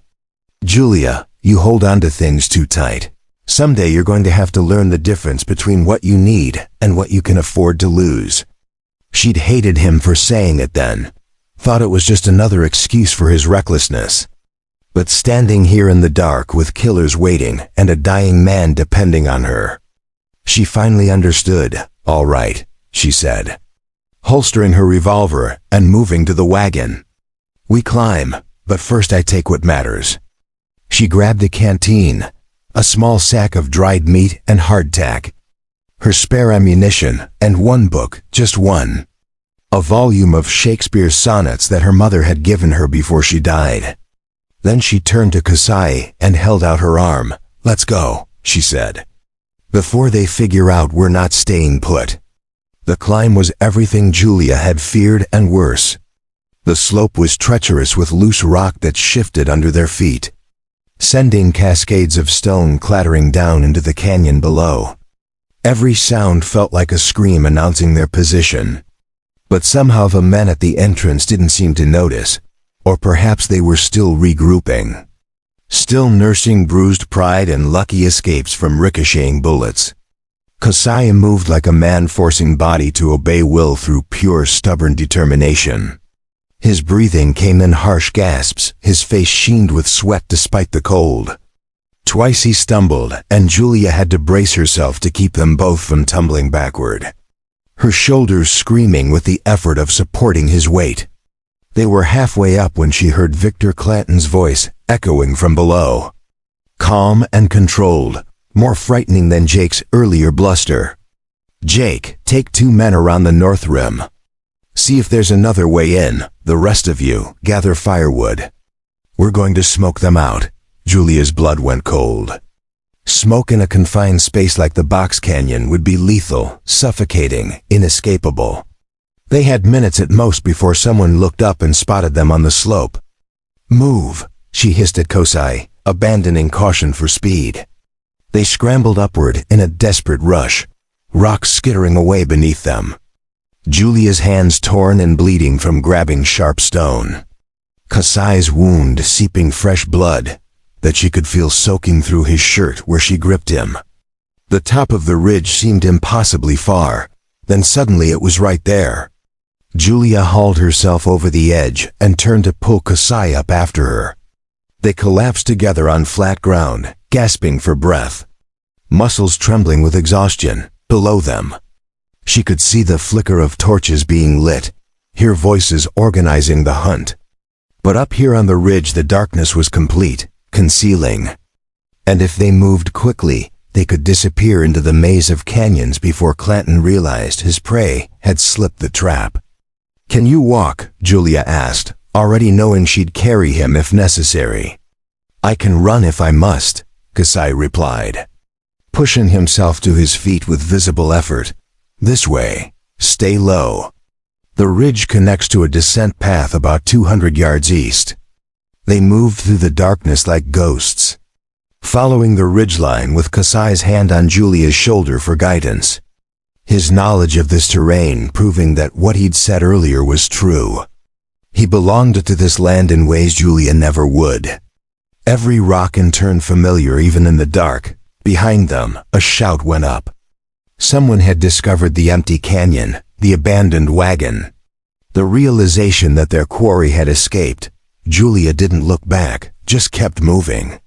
A: "Julia, you hold on to things too tight. Someday you're going to have to learn the difference between what you need and what you can afford to lose." She'd hated him for saying it then, thought it was just another excuse for his recklessness. But standing here in the dark with killers waiting and a dying man depending on her, she finally understood. "All right," she said, holstering her revolver and moving to the wagon. "We climb, but first I take what matters." She grabbed a canteen, a small sack of dried meat and hardtack, her spare ammunition, and one book, just one. A volume of Shakespeare's sonnets that her mother had given her before she died. Then she turned to Kasai and held out her arm. "Let's go," she said. "Before they figure out we're not staying put." The climb was everything Julia had feared and worse. The slope was treacherous with loose rock that shifted under their feet, sending cascades of stone clattering down into the canyon below. Every sound felt like a scream announcing their position. But somehow the men at the entrance didn't seem to notice, or perhaps they were still regrouping. Still nursing bruised pride and lucky escapes from ricocheting bullets. Kasai moved like a man forcing body to obey will through pure stubborn determination. His breathing came in harsh gasps, his face sheened with sweat despite the cold. Twice he stumbled, and Julia had to brace herself to keep them both from tumbling backward, her shoulders screaming with the effort of supporting his weight. They were halfway up when she heard Victor Clanton's voice echoing from below. Calm and controlled, more frightening than Jake's earlier bluster. "Jake, take 2 men around the north rim. See if there's another way in. The rest of you, gather firewood. We're going to smoke them out." Julia's blood went cold. Smoke in a confined space like the box canyon would be lethal, suffocating, inescapable. They had minutes at most before someone looked up and spotted them on the slope. Move, she hissed at Kosai, abandoning caution for speed. They scrambled upward in a desperate rush, rocks skittering away beneath them. Julia's hands torn and bleeding from grabbing sharp stone. Kosai's wound seeping fresh blood that she could feel soaking through his shirt where she gripped him. The top of the ridge seemed impossibly far, then suddenly it was right there. Julia hauled herself over the edge and turned to pull Kosai up after her. They collapsed together on flat ground, gasping for breath. Muscles trembling with exhaustion, below them. She could see the flicker of torches being lit, hear voices organizing the hunt. But up here on the ridge the darkness was complete, concealing. And if they moved quickly, they could disappear into the maze of canyons before Clanton realized his prey had slipped the trap. "Can you walk?" Julia asked, already knowing she'd carry him if necessary. "I can run if I must," Kosai replied, pushing himself to his feet with visible effort. "This way. Stay low." The ridge connects to a descent path about 200 yards east. They moved through the darkness like ghosts, following the ridgeline with Kosai's hand on Julia's shoulder for guidance. His knowledge of this terrain proving that what he'd said earlier was true. He belonged to this land in ways Julia never would. Every rock in turn familiar even in the dark. Behind them, a shout went up. Someone had discovered the empty canyon, the abandoned wagon. The realization that their quarry had escaped. Julia didn't look back, just kept moving,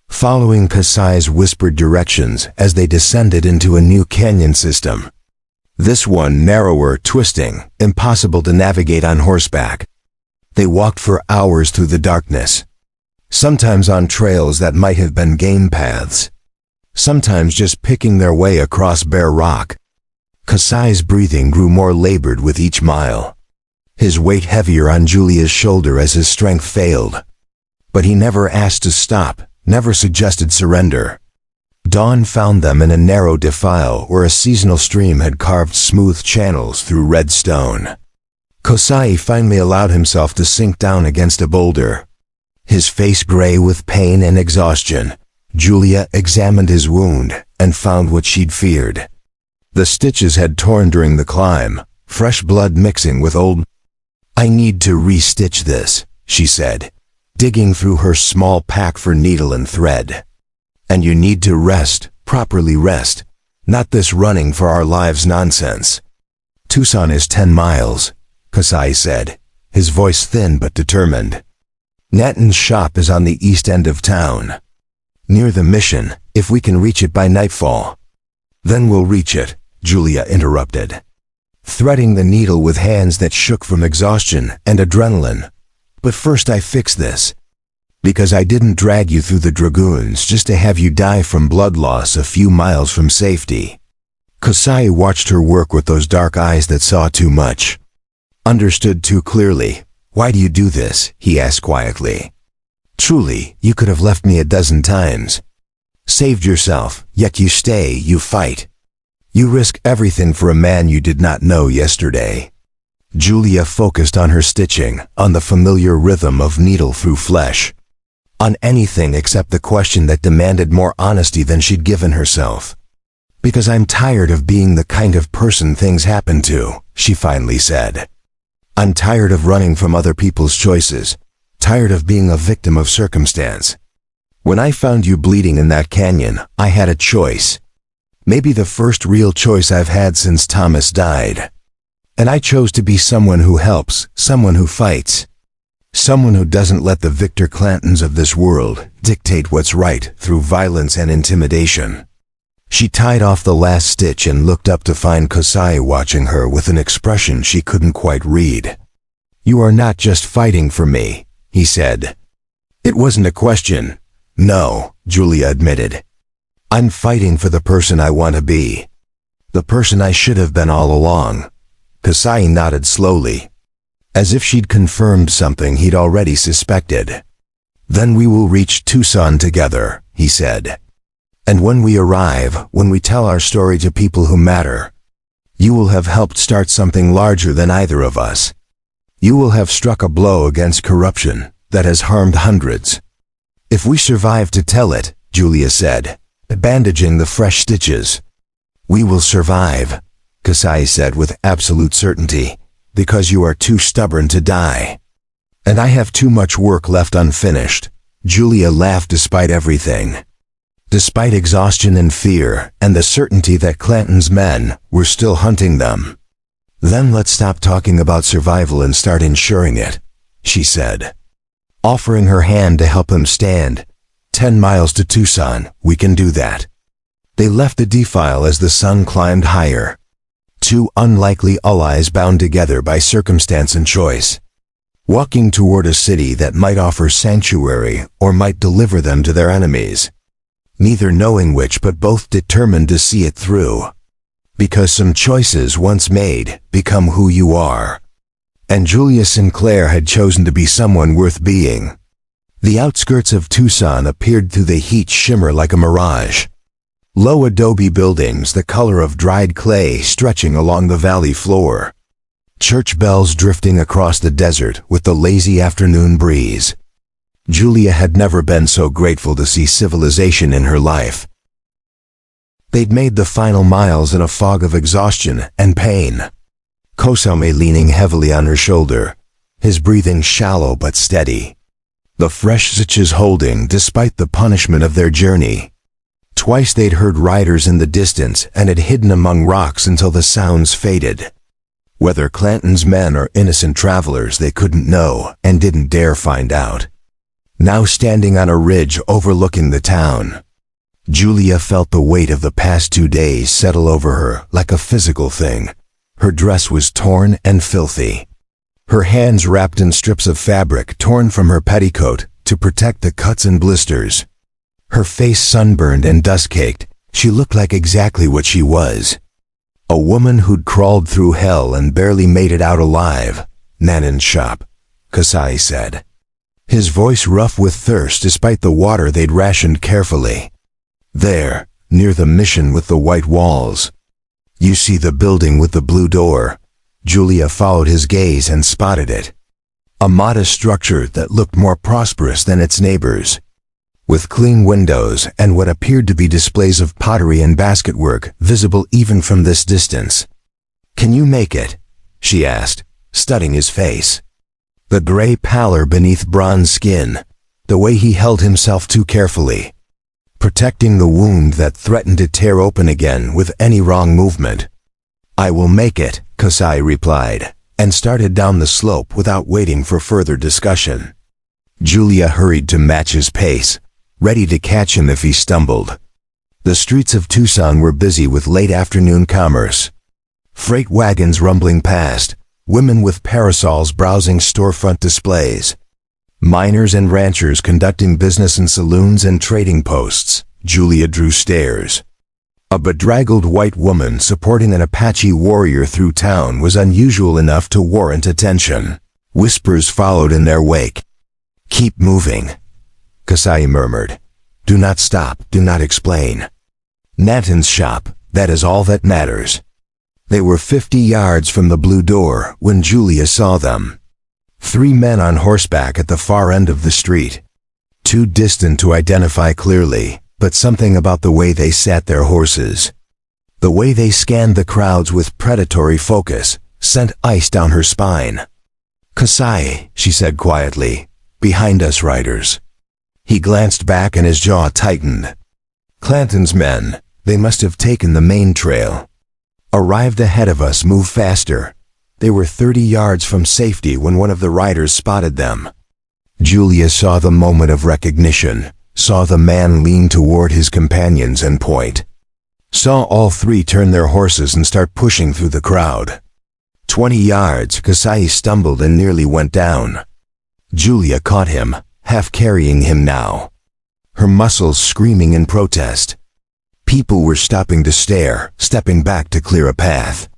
A: following Kosai's whispered directions as they descended into a new canyon system. This one narrower, twisting, impossible to navigate on horseback. They walked for hours through the darkness, sometimes on trails that might have been game paths, sometimes just picking their way across bare rock. Kosai's breathing grew more labored with each mile, his weight heavier on Julia's shoulder as his strength failed. But he never asked to stop, never suggested surrender. Dawn found them in a narrow defile where a seasonal stream had carved smooth channels through red stone. Kosai finally allowed himself to sink down against a boulder, his face gray with pain and exhaustion. Julia examined his wound and found what she'd feared. The stitches had torn during the climb, fresh blood mixing with old. "I need to re-stitch this," she said, digging through her small pack for needle and thread. "And you need to rest, properly rest, not this running for our lives nonsense." "Tucson is 10 miles, Kosai said, his voice thin but determined. "Nathan's shop is on the east end of town, near the mission, if we can reach it by nightfall." "Then we'll reach it," Julia interrupted, threading the needle with hands that shook from exhaustion and adrenaline. "But first I fix this. Because I didn't drag you through the dragoons just to have you die from blood loss a few miles from safety." Kosai watched her work with those dark eyes that saw too much, understood too clearly. "Why do you do this?" he asked quietly. "Truly, you could have left me a dozen times. Saved yourself, yet you stay, you fight. You risk everything for a man you did not know yesterday." Julia focused on her stitching, on the familiar rhythm of needle through flesh, on anything except the question that demanded more honesty than she'd given herself. "Because I'm tired of being the kind of person things happen to," she finally said. "I'm tired of running from other people's choices, tired of being a victim of circumstance. When I found you bleeding in that canyon, I had a choice. Maybe the first real choice I've had since Thomas died. And I chose to be someone who helps, someone who fights. Someone who doesn't let the Victor Clantons of this world dictate what's right through violence and intimidation." She tied off the last stitch and looked up to find Kosai watching her with an expression she couldn't quite read. "You are not just fighting for me," he said. "It wasn't a question." "No," Julia admitted. "I'm fighting for the person I want to be. The person I should have been all along." Kosai nodded slowly, as if she'd confirmed something he'd already suspected. "Then we will reach Tucson together," he said. "And when we arrive, when we tell our story to people who matter, you will have helped start something larger than either of us. You will have struck a blow against corruption, that has harmed hundreds. If we survive to tell it, Julia said, bandaging the fresh stitches. We will survive, Kasai said with absolute certainty, because you are too stubborn to die. And I have too much work left unfinished. Julia laughed despite everything. Despite exhaustion and fear, and the certainty that Clanton's men were still hunting them. Then let's stop talking about survival and start ensuring it, she said, offering her hand to help him stand. 10 miles to Tucson, we can do that. They left the defile as the sun climbed higher. Two unlikely allies bound together by circumstance and choice. Walking toward a city that might offer sanctuary or might deliver them to their enemies. Neither knowing which but both determined to see it through. Because some choices once made become who you are. And Julia Sinclair had chosen to be someone worth being. The outskirts of Tucson appeared through the heat shimmer like a mirage. Low adobe buildings, the color of dried clay stretching along the valley floor. Church bells drifting across the desert with the lazy afternoon breeze. Julia had never been so grateful to see civilization in her life. They'd made the final miles in a fog of exhaustion and pain. Kosame leaning heavily on her shoulder, his breathing shallow but steady. The fresh stitches holding despite the punishment of their journey. Twice they'd heard riders in the distance and had hidden among rocks until the sounds faded. Whether Clanton's men or innocent travelers they couldn't know and didn't dare find out. Now standing on a ridge overlooking the town, Julia felt the weight of the past 2 days settle over her like a physical thing. Her dress was torn and filthy. Her hands wrapped in strips of fabric torn from her petticoat to protect the cuts and blisters. Her face sunburned and dust-caked, she looked like exactly what she was. A woman who'd crawled through hell and barely made it out alive. Nanan's shop, Kasai said. His voice rough with thirst despite the water they'd rationed carefully. There, near the mission with the white walls. You see the building with the blue door. Julia followed his gaze and spotted it. A modest structure that looked more prosperous than its neighbors. With clean windows and what appeared to be displays of pottery and basketwork visible even from this distance. Can you make it? She asked, studying his face. The gray pallor beneath bronze skin, the way he held himself too carefully, protecting the wound that threatened to tear open again with any wrong movement. I will make it, Kasai replied, and started down the slope without waiting for further discussion. Julia hurried to match his pace, ready to catch him if he stumbled. The streets of Tucson were busy with late afternoon commerce. Freight wagons rumbling past, women with parasols browsing storefront displays. Miners and ranchers conducting business in saloons and trading posts. Julia drew stares. A bedraggled white woman supporting an Apache warrior through town was unusual enough to warrant attention. Whispers followed in their wake. Keep moving, Kasai murmured. Do not stop, do not explain. Nanan's shop, that is all that matters. They were 50 yards from the blue door when Julia saw them. 3 men on horseback at the far end of the street. Too distant to identify clearly, but something about the way they sat their horses. The way they scanned the crowds with predatory focus sent ice down her spine. Kasai, she said quietly, behind us riders. He glanced back and his jaw tightened. Clanton's men, they must have taken the main trail. Arrived ahead of us, move faster. They were 30 yards from safety when one of the riders spotted them. Julia saw the moment of recognition, saw the man lean toward his companions and point. Saw all 3 turn their horses and start pushing through the crowd. 20 yards, Kasai stumbled and nearly went down. Julia caught him, half carrying him now. Her muscles screaming in protest. People were stopping to stare, stepping back to clear a path.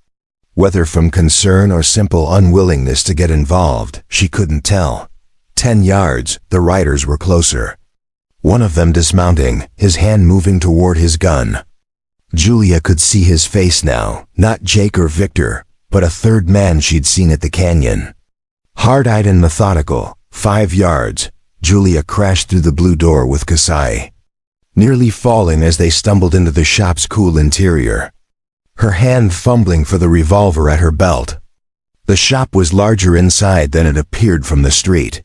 A: Whether from concern or simple unwillingness to get involved, she couldn't tell. 10 yards, the riders were closer. One of them dismounting, his hand moving toward his gun. Julia could see his face now, not Jake or Victor, but a third man she'd seen at the canyon. Hard-eyed and methodical, 5 yards, Julia crashed through the blue door with Kasai, nearly falling as they stumbled into the shop's cool interior, her hand fumbling for the revolver at her belt. The shop was larger inside than it appeared from the street.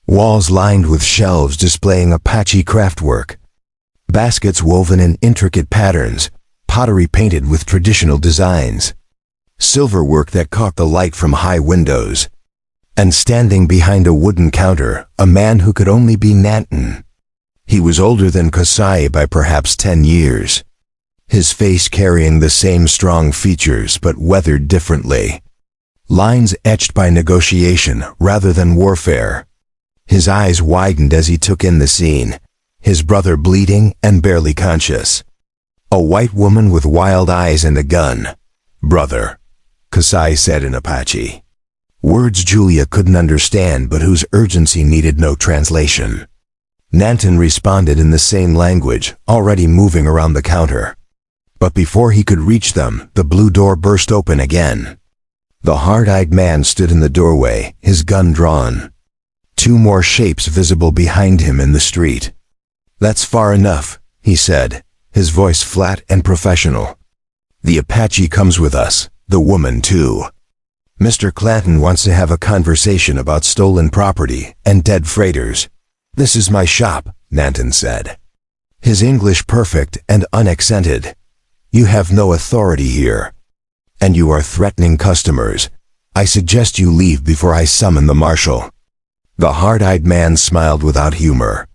A: Walls lined with shelves displaying Apache craftwork, baskets woven in intricate patterns, pottery painted with traditional designs, silverwork that caught the light from high windows, and standing behind a wooden counter, a man who could only be Nanton. He was older than Kasai by perhaps 10 years, his face carrying the same strong features but weathered differently, lines etched by negotiation rather than warfare. His eyes widened as he took in the scene, his brother bleeding and barely conscious. A white woman with wild eyes and a gun. "Brother," Kasai said in Apache. Words Julia couldn't understand but whose urgency needed no translation. Nanton responded in the same language, already moving around the counter. But before he could reach them, the blue door burst open again. The hard-eyed man stood in the doorway, his gun drawn. 2 more shapes visible behind him in the street. "That's far enough," he said, his voice flat and professional. "The Apache comes with us, the woman too. Mr. Clanton wants to have a conversation about stolen property and dead freighters." "This is my shop," Nanton said, his English perfect and unaccented. "You have no authority here. And you are threatening customers. I suggest you leave before I summon the marshal." The hard-eyed man smiled without humor.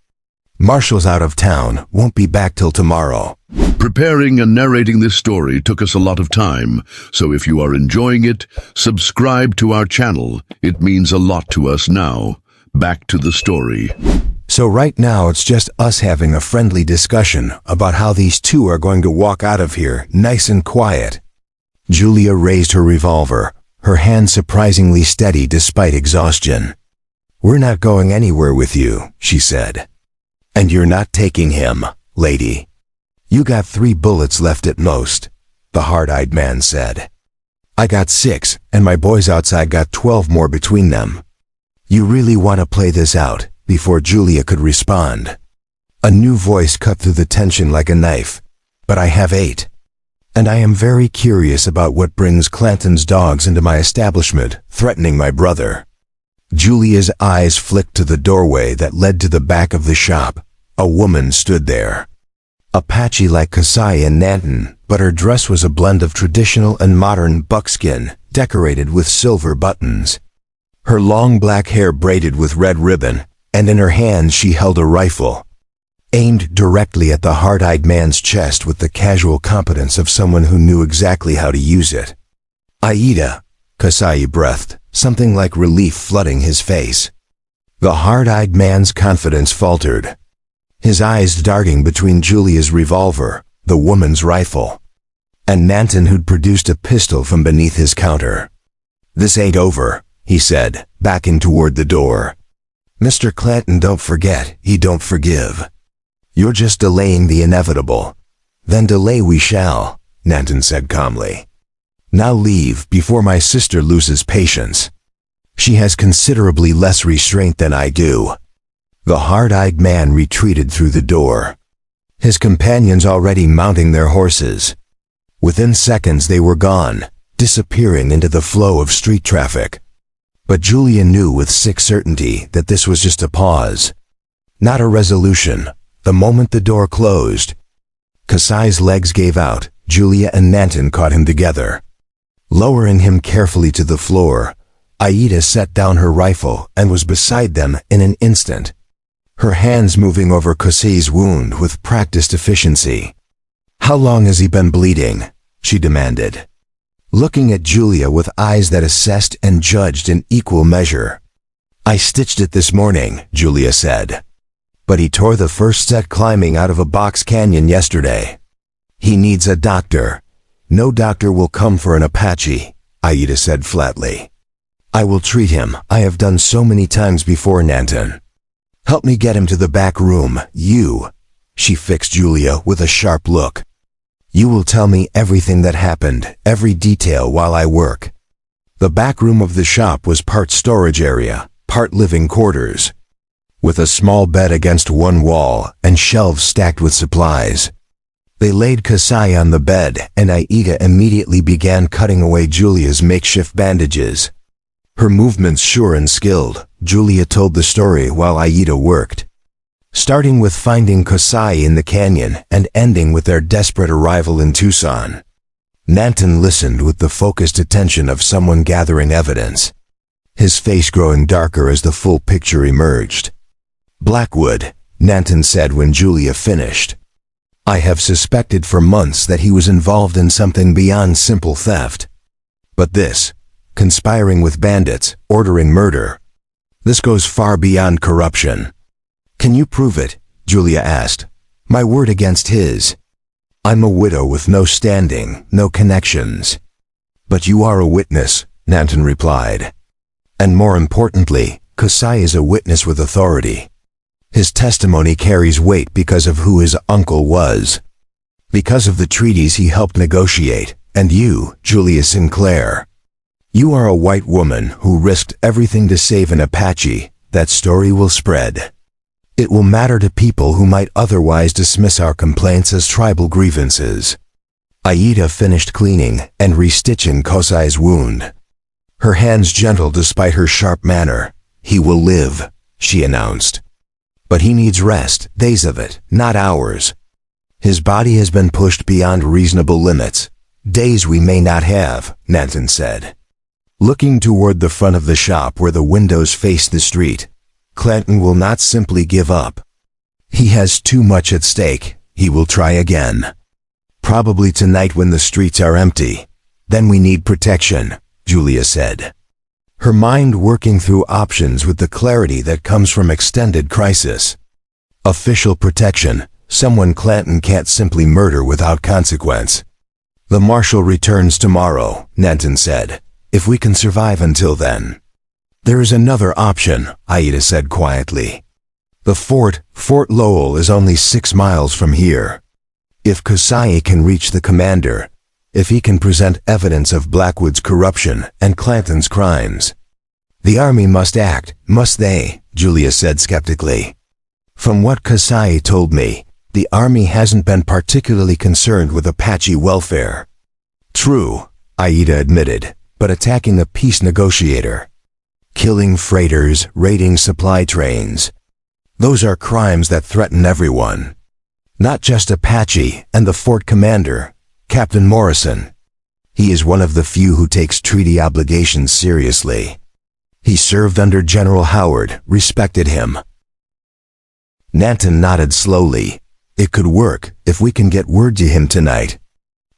A: "Marshal's out of town, won't be back till tomorrow."
B: Preparing and narrating this story took us a lot of time, so if you are enjoying it, subscribe to our channel. It means a lot to us now. Back to the story.
A: So right now it's just us having a friendly discussion about how these two are going to walk out of here nice and quiet. Julia raised her revolver, her hand surprisingly steady despite exhaustion. "We're not going anywhere with you," she said. "And you're not taking him, lady. You got 3 bullets left at most," the hard-eyed man said. "I got 6, and my boys outside got 12 more between them. You really want to play this out?" Before Julia could respond, a new voice cut through the tension like a knife. "But I have 8. And I am very curious about what brings Clanton's dogs into my establishment, threatening my brother." Julia's eyes flicked to the doorway that led to the back of the shop. A woman stood there. Apache like Kasai and Nanton, but her dress was a blend of traditional and modern buckskin, decorated with silver buttons. Her long black hair braided with red ribbon, and in her hand she held a rifle, aimed directly at the hard-eyed man's chest with the casual competence of someone who knew exactly how to use it. "Aida," Kasai breathed, something like relief flooding his face. The hard-eyed man's confidence faltered, his eyes darting between Julia's revolver, the woman's rifle, and Nanton who'd produced a pistol from beneath his counter. "This ain't over," he said, backing toward the door. "Mr. Clanton don't forget, he don't forgive. You're just delaying the inevitable." "Then delay we shall," Nanton said calmly. "Now leave before my sister loses patience. She has considerably less restraint than I do." The hard-eyed man retreated through the door, his companions already mounting their horses. Within seconds they were gone, disappearing into the flow of street traffic. But Julia knew with sick certainty that this was just a pause, not a resolution. The moment the door closed, Kasai's legs gave out. Julia and Nanton caught him together. Lowering him carefully to the floor, Aida set down her rifle and was beside them in an instant, her hands moving over Kasai's wound with practiced efficiency. "How long has he been bleeding?" she demanded, looking at Julia with eyes that assessed and judged in equal measure. "I stitched it this morning," Julia said. "But he tore the first set climbing out of a box canyon yesterday. He needs a doctor." "No doctor will come for an Apache," Aida said flatly. "I will treat him. I have done so many times before, Nanton. Help me get him to the back room. You," she fixed Julia with a sharp look. "You will tell me everything that happened, every detail while I work." The back room of the shop was part storage area, part living quarters, with a small bed against one wall and shelves stacked with supplies. They laid Kasai on the bed, and Aida immediately began cutting away Julia's makeshift bandages. Her movements sure and skilled, Julia told the story while Aida worked. Starting with finding Kasai in the canyon and ending with their desperate arrival in Tucson. Nanton listened with the focused attention of someone gathering evidence, his face growing darker as the full picture emerged. "Blackwood," Nanton said when Julia finished. "I have suspected for months that he was involved in something beyond simple theft. But this, conspiring with bandits, ordering murder, this goes far beyond corruption." "Can you prove it?" Julia asked. "My word against his. I'm a widow with no standing, no connections." "But you are a witness," Nanton replied. "And more importantly, Kasai is a witness with authority. His testimony carries weight because of who his uncle was, because of the treaties he helped negotiate, and you, Julia Sinclair. You are a white woman who risked everything to save an Apache. That story will spread. It will matter to people who might otherwise dismiss our complaints as tribal grievances." Aida finished cleaning and restitching Kasai's wound, her hands gentle despite her sharp manner. "He will live," she announced. "But he needs rest, days of it, not hours. His body has been pushed beyond reasonable limits, days we may not have," Nanton said. Looking toward the front of the shop where the windows faced the street, "Clanton will not simply give up. He has too much at stake. He will try again. Probably tonight when the streets are empty. Then we need protection," Julia said, her mind working through options with the clarity that comes from extended crisis. Official protection, someone Clanton can't simply murder without consequence. "The marshal returns tomorrow," Nanton said, "if we can survive until then." "There is another option," Aida said quietly. "The fort, Fort Lowell, is only 6 miles from here. If Kasai can reach the commander, if he can present evidence of Blackwood's corruption and Clanton's crimes, the army must act, must they?" Julia said skeptically. "From what Kasai told me, the army hasn't been particularly concerned with Apache welfare." "True," Aida admitted, "but attacking a peace negotiator, killing freighters, raiding supply trains, those are crimes that threaten everyone. Not just Apache and the fort commander, Captain Morrison. He is one of the few who takes treaty obligations seriously. He served under General Howard, respected him." Nanton nodded slowly. "It could work if we can get word to him tonight.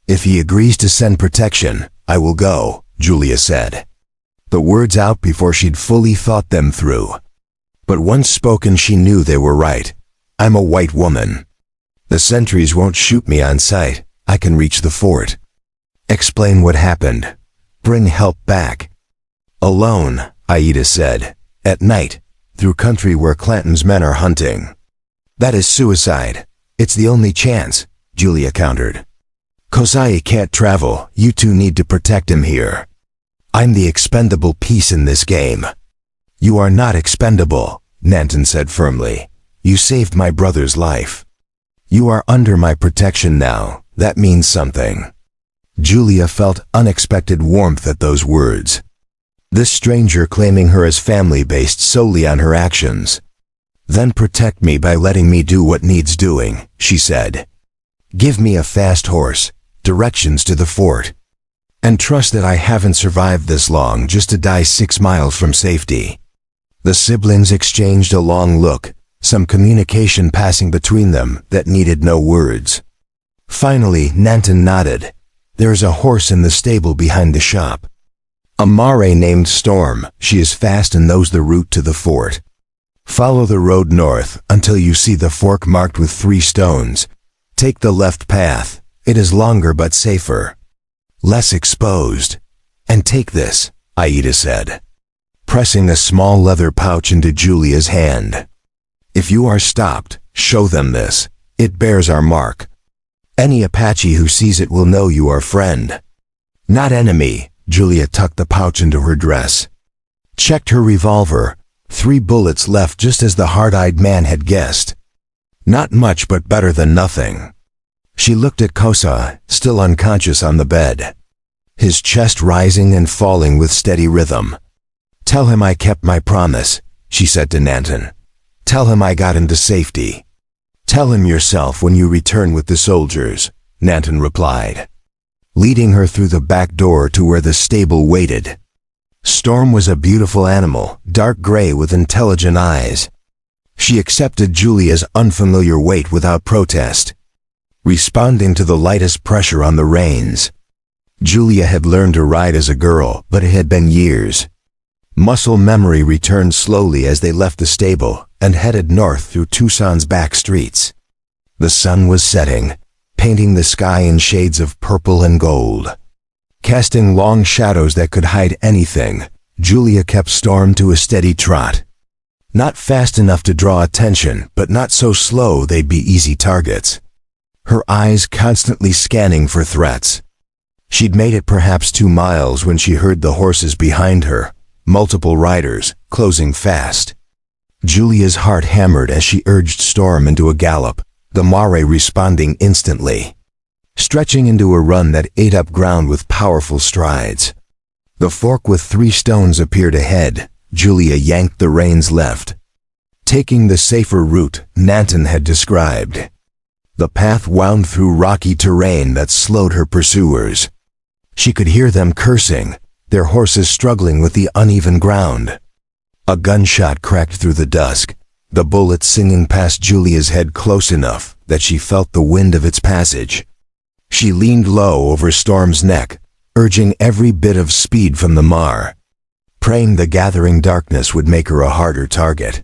A: If he agrees to send protection, I will go," Julia said. The words out before she'd fully thought them through. But once spoken, she knew they were right. "I'm a white woman. The sentries won't shoot me on sight. I can reach the fort. Explain what happened. Bring help back." "Alone," Aida said. "At night, through country where Clanton's men are hunting." "That is suicide. It's the only chance," Julia countered. "Kasai can't travel. You two need to protect him here. I'm the expendable piece in this game." "You are not expendable," Nanton said firmly. "You saved my brother's life. You are under my protection now. That means something." Julia felt unexpected warmth at those words. This stranger claiming her as family based solely on her actions. "Then protect me by letting me do what needs doing," she said. "Give me a fast horse, directions to the fort, and trust that I haven't survived this long just to die 6 miles from safety." The siblings exchanged a long look, some communication passing between them that needed no words. Finally, Nanton nodded. "There is a horse in the stable behind the shop. A mare named Storm. She is fast and knows the route to the fort. Follow the road north until you see the fork marked with 3 stones. Take the left path. It is longer but safer, less exposed. And take this," Aida said, pressing a small leather pouch into Julia's hand. "If you are stopped, show them this. It bears our mark. Any Apache who sees it will know you are friend, not enemy." Julia tucked the pouch into her dress, checked her revolver, 3 bullets left just as the hard-eyed man had guessed. Not much, but better than nothing. She looked at Kosa, still unconscious on the bed, his chest rising and falling with steady rhythm. "Tell him I kept my promise," she said to Nanton. "Tell him I got him to safety." "Tell him yourself when you return with the soldiers," Nanton replied, leading her through the back door to where the stable waited. Storm was a beautiful animal, dark gray with intelligent eyes. She accepted Julia's unfamiliar weight without protest, responding to the lightest pressure on the reins. Julia had learned to ride as a girl, but it had been years. Muscle memory returned slowly as they left the stable and headed north through Tucson's back streets. The sun was setting, painting the sky in shades of purple and gold. Casting long shadows that could hide anything, Julia kept Storm to a steady trot. Not fast enough to draw attention, but not so slow they'd be easy targets. Her eyes constantly scanning for threats. She'd made it perhaps 2 miles when she heard the horses behind her, multiple riders, closing fast. Julia's heart hammered as she urged Storm into a gallop, the mare responding instantly, stretching into a run that ate up ground with powerful strides. The fork with 3 stones appeared ahead. Julia yanked the reins left, taking the safer route Nanton had described. The path wound through rocky terrain that slowed her pursuers. She could hear them cursing, their horses struggling with the uneven ground. A gunshot cracked through the dusk, the bullet singing past Julia's head close enough that she felt the wind of its passage. She leaned low over Storm's neck, urging every bit of speed from the mare, praying the gathering darkness would make her a harder target.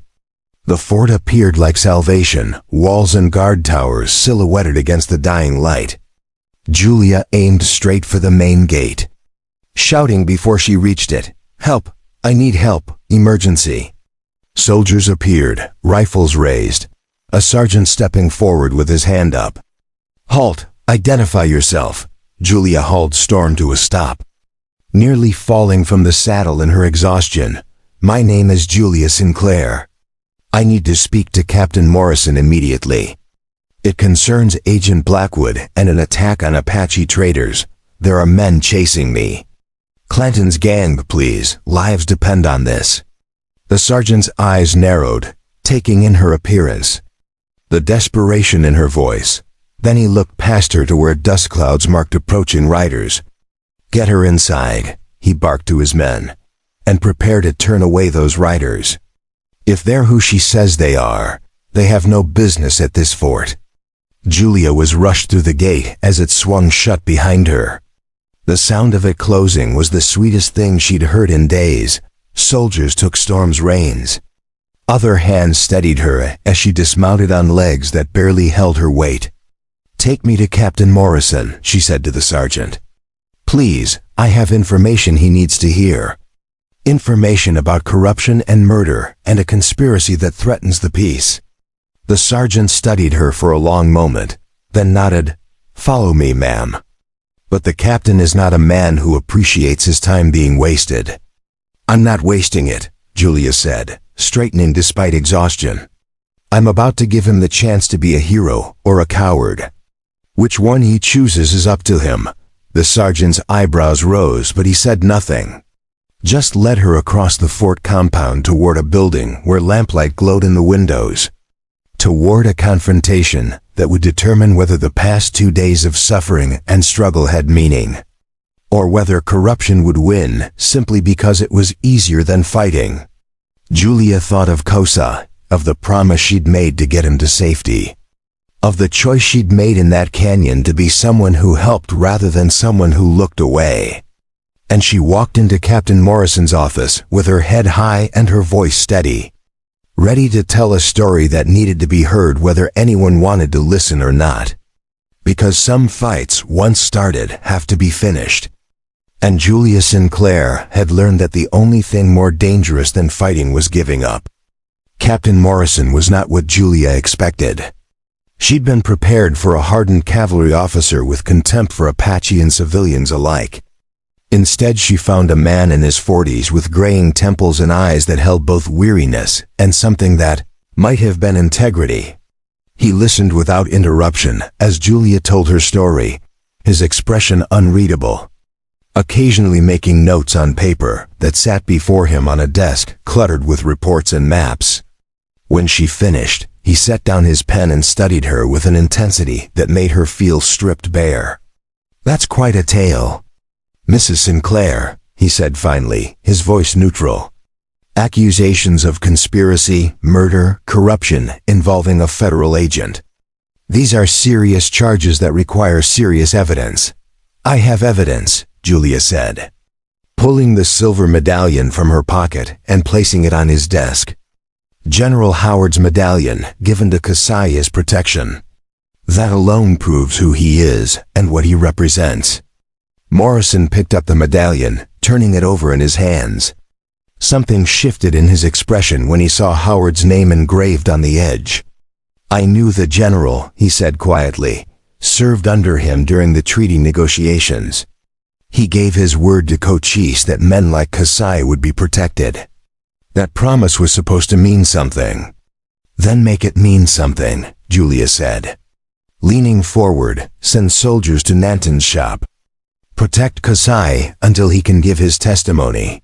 A: The fort appeared like salvation, walls and guard towers silhouetted against the dying light. Julia aimed straight for the main gate, shouting before she reached it, "Help! I need help! Emergency!" Soldiers appeared, rifles raised, a sergeant stepping forward with his hand up. "Halt! Identify yourself!" Julia hauled Storm to a stop, nearly falling from the saddle in her exhaustion. "My name is Julia Sinclair. I need to speak to Captain Morrison immediately. It concerns Agent Blackwood and an attack on Apache traders. There are men chasing me. Clanton's gang, please. Lives depend on this." The sergeant's eyes narrowed, taking in her appearance, the desperation in her voice. Then he looked past her to where dust clouds marked approaching riders. "Get her inside," he barked to his men, "and prepare to turn away those riders. If they're who she says they are, they have no business at this fort." Julia was rushed through the gate as it swung shut behind her. The sound of it closing was the sweetest thing she'd heard in days. Soldiers took Storm's reins. Other hands steadied her as she dismounted on legs that barely held her weight. "Take me to Captain Morrison," she said to the sergeant. "Please, I have information he needs to hear. Information about corruption and murder and a conspiracy that threatens the peace." The sergeant studied her for a long moment, then nodded. "Follow me, ma'am." "But the captain is not a man who appreciates his time being wasted." "I'm not wasting it," Julia said, straightening despite exhaustion. "I'm about to give him the chance to be a hero or a coward. Which one he chooses is up to him." The sergeant's eyebrows rose, but he said nothing. Just led her across the fort compound toward a building where lamplight glowed in the windows, toward a confrontation that would determine whether the past 2 days of suffering and struggle had meaning, or whether corruption would win simply because it was easier than fighting. Julia thought of Kosa, of the promise she'd made to get him to safety, of the choice she'd made in that canyon to be someone who helped rather than someone who looked away. And she walked into Captain Morrison's office with her head high and her voice steady, ready to tell a story that needed to be heard whether anyone wanted to listen or not. Because some fights, once started, have to be finished. And Julia Sinclair had learned that the only thing more dangerous than fighting was giving up. Captain Morrison was not what Julia expected. She'd been prepared for a hardened cavalry officer with contempt for Apache and civilians alike. Instead, she found a man in his 40s with graying temples and eyes that held both weariness and something that might have been integrity. He listened without interruption as Julia told her story, his expression unreadable, occasionally making notes on paper that sat before him on a desk cluttered with reports and maps. When she finished, he set down his pen and studied her with an intensity that made her feel stripped bare. "That's quite a tale, Mrs. Sinclair," he said finally, his voice neutral. "Accusations of conspiracy, murder, corruption involving a federal agent. These are serious charges that require serious evidence." "I have evidence," Julia said, pulling the silver medallion from her pocket and placing it on his desk. "General Howard's medallion given to Kasai as protection. That alone proves who he is and what he represents." Morrison picked up the medallion, turning it over in his hands. Something shifted in his expression when he saw Howard's name engraved on the edge. "I knew the general," he said quietly, "served under him during the treaty negotiations. He gave his word to Cochise that men like Kasai would be protected. That promise was supposed to mean something." "Then make it mean something," Julia said. Leaning forward, "Send soldiers to Nanton's shop. Protect Kasai until he can give his testimony.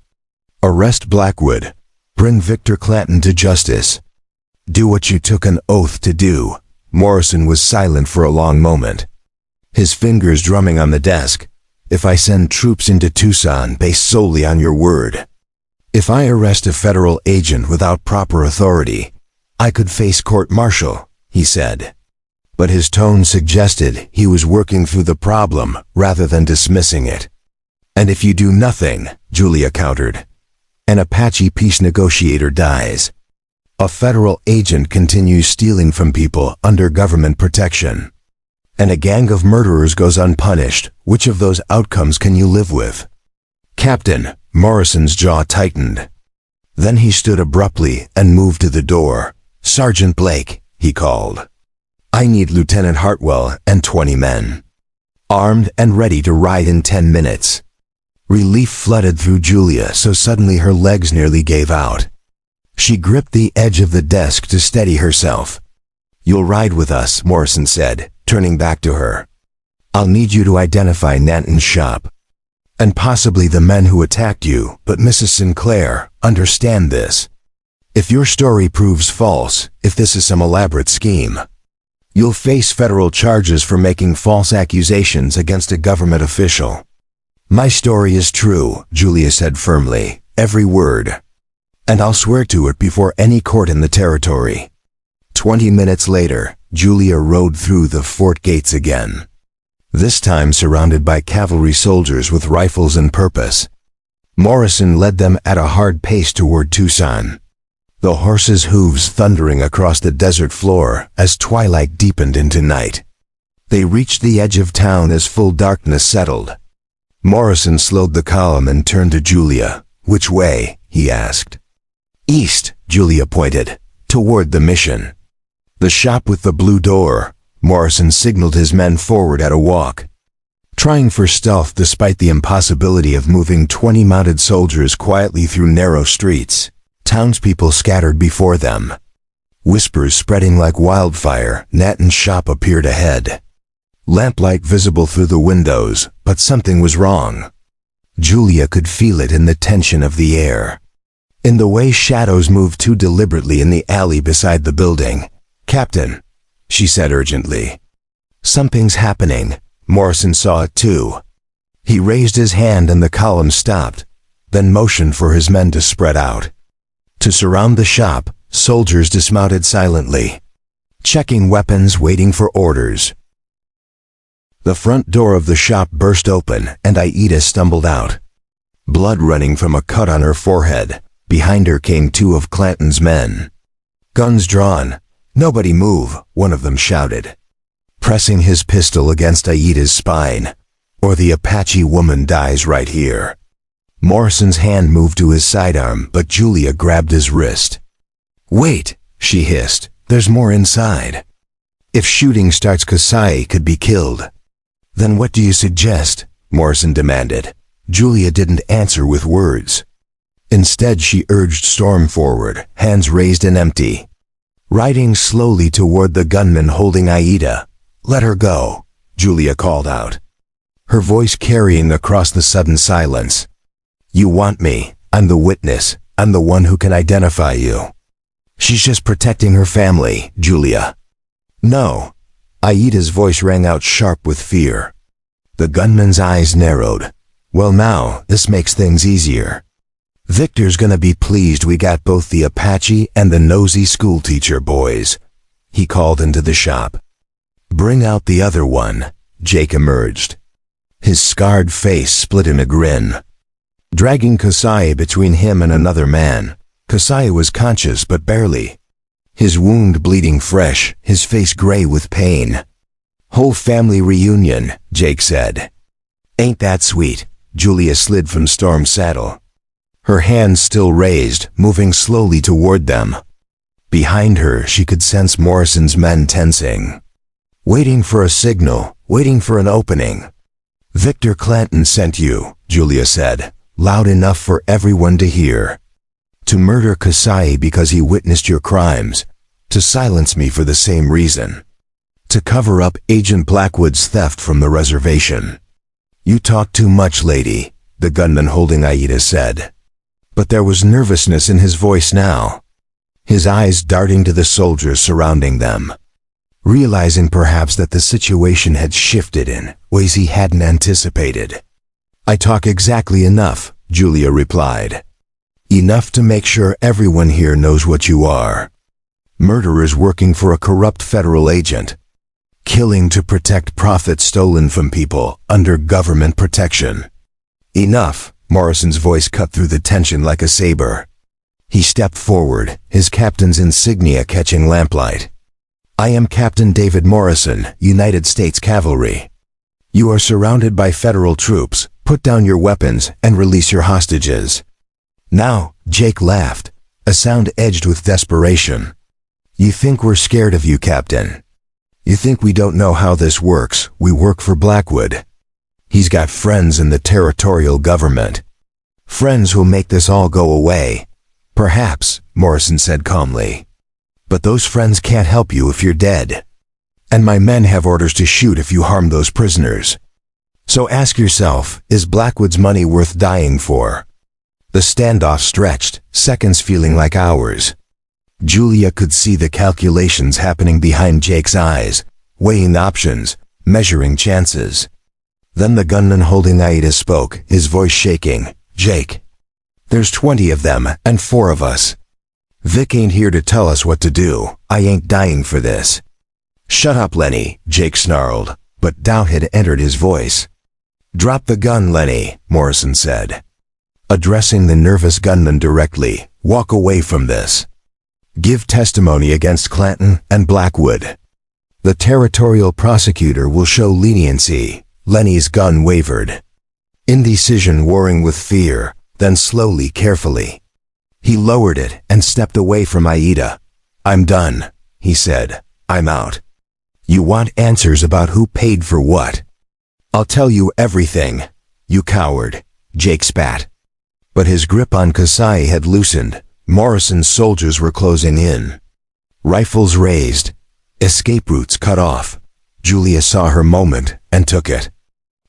A: Arrest Blackwood. Bring Victor Clanton to justice. Do what you took an oath to do." Morrison was silent for a long moment, his fingers drumming on the desk. "If I send troops into Tucson based solely on your word, if I arrest a federal agent without proper authority, I could face court-martial," he said. But his tone suggested he was working through the problem rather than dismissing it. "And if you do nothing," Julia countered, "an Apache peace negotiator dies. A federal agent continues stealing from people under government protection. And a gang of murderers goes unpunished. Which of those outcomes can you live with?" "Captain," Morrison's jaw tightened. Then he stood abruptly and moved to the door. "Sergeant Blake," he called. "I need Lieutenant Hartwell and 20 men. Armed and ready to ride in 10 minutes. Relief flooded through Julia so suddenly her legs nearly gave out. She gripped the edge of the desk to steady herself. "You'll ride with us," Morrison said, turning back to her. "I'll need you to identify Nanton's shop. And possibly the men who attacked you, but Mrs. Sinclair, understand this. If your story proves false, if this is some elaborate scheme, you'll face federal charges for making false accusations against a government official." "My story is true," Julia said firmly, "every word. And I'll swear to it before any court in the territory." 20 minutes later, Julia rode through the fort gates again, this time surrounded by cavalry soldiers with rifles and purpose. Morrison led them at a hard pace toward Tucson, the horses' hooves thundering across the desert floor as twilight deepened into night. They reached the edge of town as full darkness settled. Morrison slowed the column and turned to Julia. "Which way?" he asked. "East," Julia pointed, "toward the mission. The shop with the blue door." Morrison signaled his men forward at a walk, trying for stealth despite the impossibility of moving 20 mounted soldiers quietly through narrow streets. Townspeople scattered before them, whispers spreading like wildfire. Nanton's shop appeared ahead, lamplight visible through the windows, but something was wrong. Julia could feel it in the tension of the air, in the way shadows moved too deliberately in the alley beside the building. "Captain," she said urgently. "Something's happening." Morrison saw it too. He raised his hand and the column stopped, then motioned for his men to spread out. To surround the shop, soldiers dismounted silently, checking weapons, waiting for orders. The front door of the shop burst open and Aida stumbled out, blood running from a cut on her forehead. Behind her came 2 of Clanton's men, guns drawn. "Nobody move," one of them shouted, pressing his pistol against Aida's spine, "or the Apache woman dies right here." Morrison's hand moved to his sidearm, but Julia grabbed his wrist. "Wait," she hissed, "there's more inside. If shooting starts, Kasai could be killed." "Then what do you suggest?" Morrison demanded. Julia didn't answer with words. Instead, she urged Storm forward, hands raised and empty. Riding slowly toward the gunman holding Aida. "Let her go," Julia called out, her voice carrying across the sudden silence. "You want me. I'm the witness. I'm the one who can identify you." "She's just protecting her family, Julia." "No." Aida's voice rang out sharp with fear. The gunman's eyes narrowed. "Well now, this makes things easier. Victor's gonna be pleased we got both the Apache and the nosy schoolteacher boys," he called into the shop. "Bring out the other one," Jake emerged. His scarred face split in a grin. Dragging Kasai between him and another man, Kasai was conscious but barely. His wound bleeding fresh, his face gray with pain. "Whole family reunion," Jake said. "Ain't that sweet?" Julia slid from Storm's saddle. Her hands still raised, moving slowly toward them. Behind her, she could sense Morrison's men tensing. Waiting for a signal, waiting for an opening. "Victor Clanton sent you," Julia said, loud enough for everyone to hear. "To murder Kasai because he witnessed your crimes. To silence me for the same reason. To cover up Agent Blackwood's theft from the reservation." "You talk too much, lady," the gunman holding Aida said. But there was nervousness in his voice now. His eyes darting to the soldiers surrounding them. Realizing perhaps that the situation had shifted in ways he hadn't anticipated. "I talk exactly enough," Julia replied. "Enough to make sure everyone here knows what you are. Murderers working for a corrupt federal agent. Killing to protect profits stolen from people under government protection." "Enough," Morrison's voice cut through the tension like a saber. He stepped forward, his captain's insignia catching lamplight. "I am Captain David Morrison, United States Cavalry. You are surrounded by federal troops. Put down your weapons and release your hostages." "Now," Jake laughed, a sound edged with desperation. "You think we're scared of you, Captain? You think we don't know how this works? We work for Blackwood. He's got friends in the territorial government. Friends who'll make this all go away." "Perhaps," Morrison said calmly. "But those friends can't help you if you're dead. And my men have orders to shoot if you harm those prisoners. So ask yourself, is Blackwood's money worth dying for?" The standoff stretched, seconds feeling like hours. Julia could see the calculations happening behind Jake's eyes, weighing options, measuring chances. Then the gunman holding Aida spoke, his voice shaking. "Jake, there's 20 of them and 4 of us. Vic ain't here to tell us what to do. I ain't dying for this." "Shut up, Lenny," Jake snarled, but doubt had entered his voice. "Drop the gun, Lenny," Morrison said. Addressing the nervous gunman directly, "Walk away from this. Give testimony against Clanton and Blackwood. The territorial prosecutor will show leniency." Lenny's gun wavered. Indecision warring with fear, then slowly, carefully. He lowered it and stepped away from Aida. "I'm done," he said. "I'm out. You want answers about who paid for what? I'll tell you everything, you coward," Jake spat. But his grip on Kasai had loosened. Morrison's soldiers were closing in. Rifles raised. Escape routes cut off. Julia saw her moment and took it.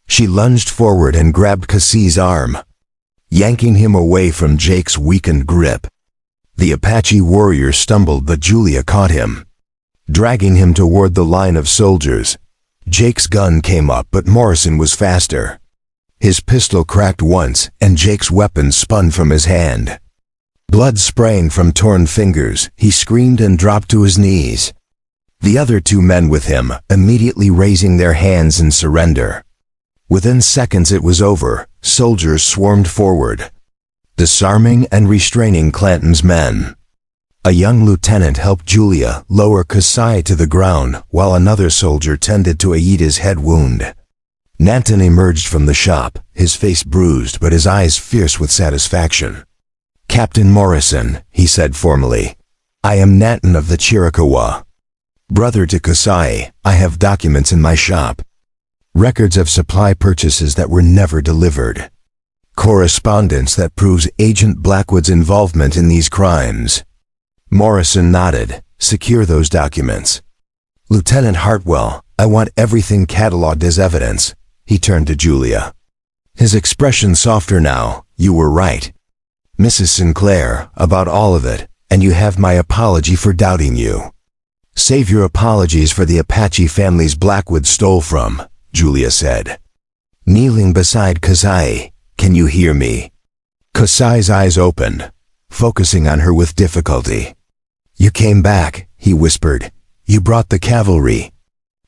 A: She lunged forward and grabbed Kasai's arm, yanking him away from Jake's weakened grip. The Apache warrior stumbled, but Julia caught him, dragging him toward the line of soldiers. Jake's gun came up, but Morrison was faster. His pistol cracked once, and Jake's weapon spun from his hand. Blood spraying from torn fingers, he screamed and dropped to his knees. The other 2 men with him, immediately raising their hands in surrender. Within seconds it was over. Soldiers swarmed forward, disarming and restraining Clanton's men. A young lieutenant helped Julia lower Kasai to the ground while another soldier tended to Aida's head wound. Nanton emerged from the shop, his face bruised but his eyes fierce with satisfaction. "Captain Morrison," he said formally, "I am Nanton of the Chiricahua. Brother to Kasai, I have documents in my shop. Records of supply purchases that were never delivered. Correspondence that proves Agent Blackwood's involvement in these crimes. Morrison nodded. Secure those documents. Lieutenant Hartwell, I want everything cataloged as evidence. He turned to Julia. His expression softer now. You were right, Mrs. Sinclair, about all of it, and you have my apology for doubting you. Save your apologies for the Apache families Blackwood stole from, Julia said. Kneeling beside Kasai, can you hear me? Kasai's eyes opened, focusing on her with difficulty. You came back, he whispered. You brought the cavalry.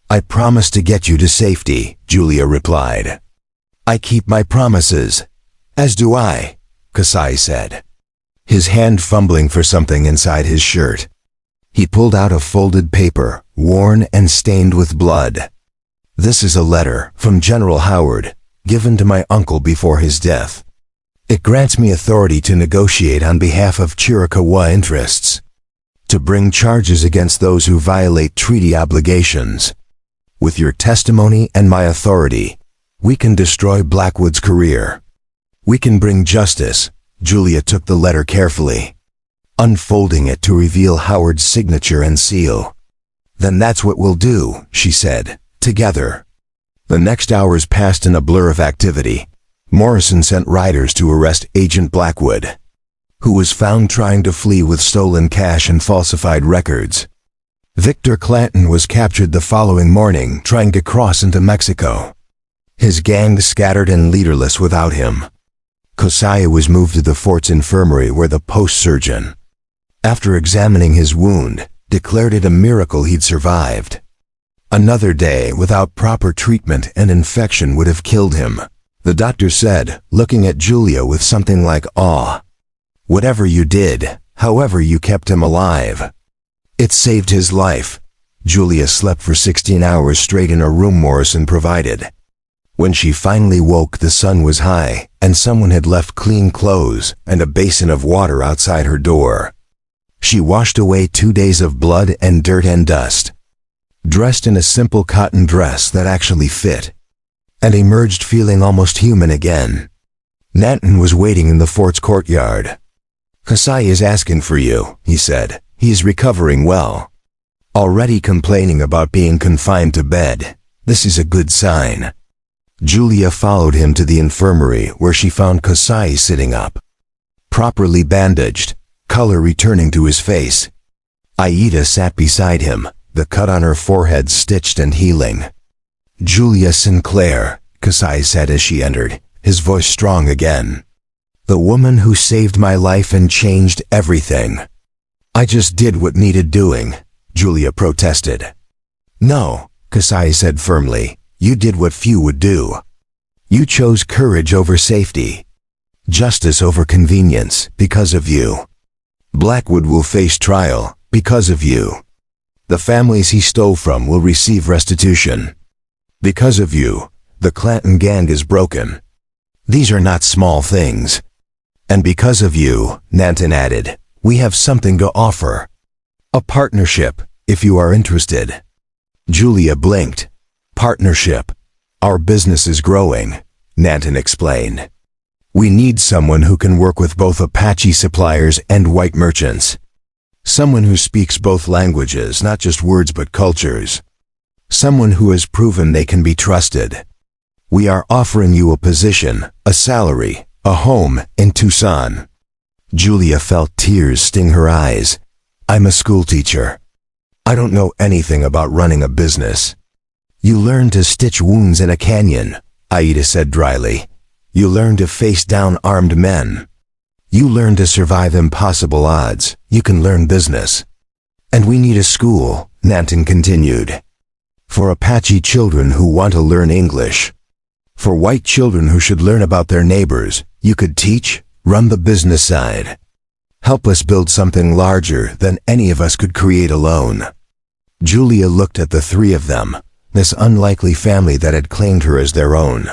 A: I promised to get you to safety, Julia replied. I keep my promises. As do I, Kasai said, his hand fumbling for something inside his shirt. He pulled out a folded paper, worn and stained with blood. This is a letter from General Howard, given to my uncle before his death. It grants me authority to negotiate on behalf of Chiricahua interests, to bring charges against those who violate treaty obligations. With your testimony and my authority, we can destroy Blackwood's career. We can bring justice. Julia took the letter carefully, unfolding it to reveal Howard's signature and seal. Then that's what we'll do, she said, together. The next hours passed in a blur of activity. Morrison sent riders to arrest Agent Blackwood, who was found trying to flee with stolen cash and falsified records. Victor Clanton was captured the following morning trying to cross into Mexico. His gang scattered and leaderless without him. Kasai was moved to the fort's infirmary where the post surgeon, after examining his wound, declared it a miracle he'd survived. Another day without proper treatment and infection would have killed him, the doctor said, looking at Julia with something like awe. Whatever you did, however you kept him alive, it saved his life. Julia slept for 16 hours straight in a room Morrison provided. When she finally woke, the sun was high, and someone had left clean clothes and a basin of water outside her door. She washed away 2 days of blood and dirt and dust, dressed in a simple cotton dress that actually fit, and emerged feeling almost human again. Nanton was waiting in the fort's courtyard. Kasai is asking for you, he said. He is recovering well. Already complaining about being confined to bed. This is a good sign. Julia followed him to the infirmary where she found Kasai sitting up, properly bandaged, color returning to his face. Aida sat beside him, the cut on her forehead stitched and healing. Julia Sinclair, Kasai said as she entered, his voice strong again. The woman who saved my life and changed everything. I just did what needed doing, Julia protested. No, Kasai said firmly. You did what few would do. You chose courage over safety, justice over convenience, because of you. Blackwood will face trial, because of you. The families he stole from will receive restitution. Because of you, the Clanton gang is broken. These are not small things. And because of you, Nanton added, we have something to offer. A partnership, if you are interested. Julia blinked. Partnership. Our business is growing, Nanton explained. We need someone who can work with both Apache suppliers and white merchants. Someone who speaks both languages, not just words but cultures. Someone who has proven they can be trusted. We are offering you a position, a salary, a home in Tucson. Julia felt tears sting her eyes. I'm a schoolteacher. I don't know anything about running a business. You learn to stitch wounds in a canyon, Aida said dryly. You learn to face down armed men. You learn to survive impossible odds. You can learn business. And we need a school, Nanton continued. For Apache children who want to learn English. For white children who should learn about their neighbors, you could teach, run the business side. Help us build something larger than any of us could create alone. Julia looked at the three of them, this unlikely family that had claimed her as their own.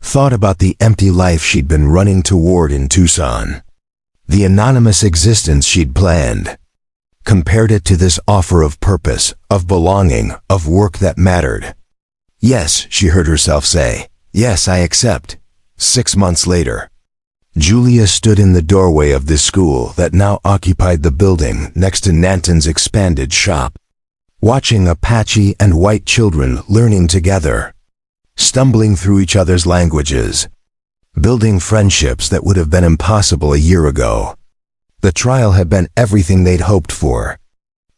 A: Thought about the empty life she'd been running toward in Tucson. The anonymous existence she'd planned. Compared it to this offer of purpose, of belonging, of work that mattered. Yes, she heard herself say. Yes, I accept. 6 months later, Julia stood in the doorway of the school that now occupied the building next to Nanton's expanded shop, watching Apache and white children learning together, stumbling through each other's languages, building friendships that would have been impossible a year ago. The trial had been everything they'd hoped for.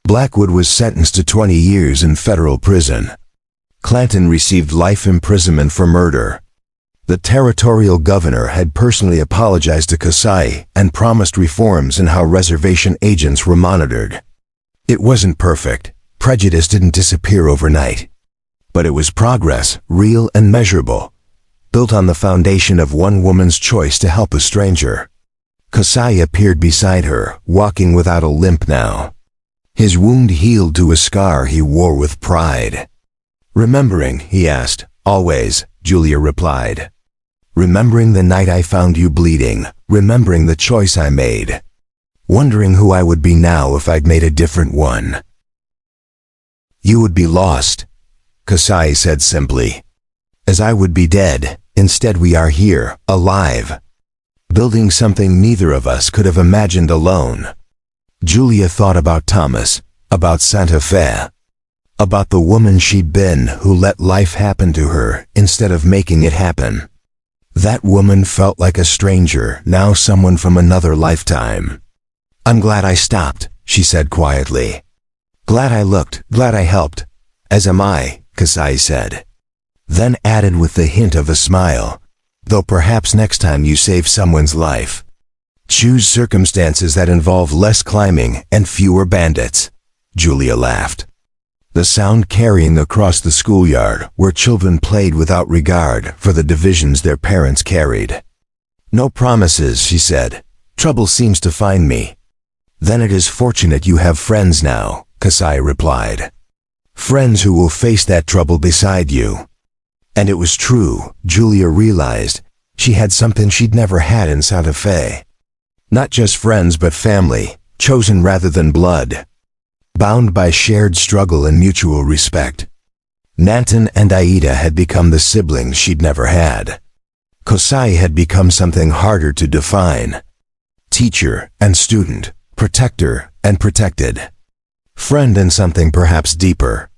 A: Blackwood was sentenced to 20 years in federal prison. Clanton received life imprisonment for murder. The territorial governor had personally apologized to Kasai and promised reforms in how reservation agents were monitored. It wasn't perfect. Prejudice didn't disappear overnight. But it was progress, real and measurable, built on the foundation of one woman's choice to help a stranger. Kasai appeared beside her, walking without a limp now. His wound healed to a scar he wore with pride. "Remembering?" he asked. "Always," Julia replied. "Remembering the night I found you bleeding, remembering the choice I made, wondering who I would be now if I'd made a different one." "You would be lost," Kasai said simply. "As I would be dead. Instead we are here, alive, building something neither of us could have imagined alone." Julia thought about Thomas, about Santa Fe, about the woman she'd been who let life happen to her instead of making it happen. That woman felt like a stranger, now someone from another lifetime. "I'm glad I stopped," she said quietly. "Glad I looked, glad I helped." "As am I," Kasai said. Then added with the hint of a smile, "Though perhaps next time you save someone's life, choose circumstances that involve less climbing and fewer bandits." Julia laughed. The sound carrying across the schoolyard where children played without regard for the divisions their parents carried. "No promises," she said. "Trouble seems to find me." "Then it is fortunate you have friends now," Kasai replied. "Friends who will face that trouble beside you." And it was true. Julia realized she had something she'd never had in Santa Fe. Not just friends but family, chosen rather than blood, bound by shared struggle and mutual respect. Nanton and Aida had become the siblings she'd never had. Kasai had become something harder to define. Teacher and student, protector and protected, friend and something perhaps deeper.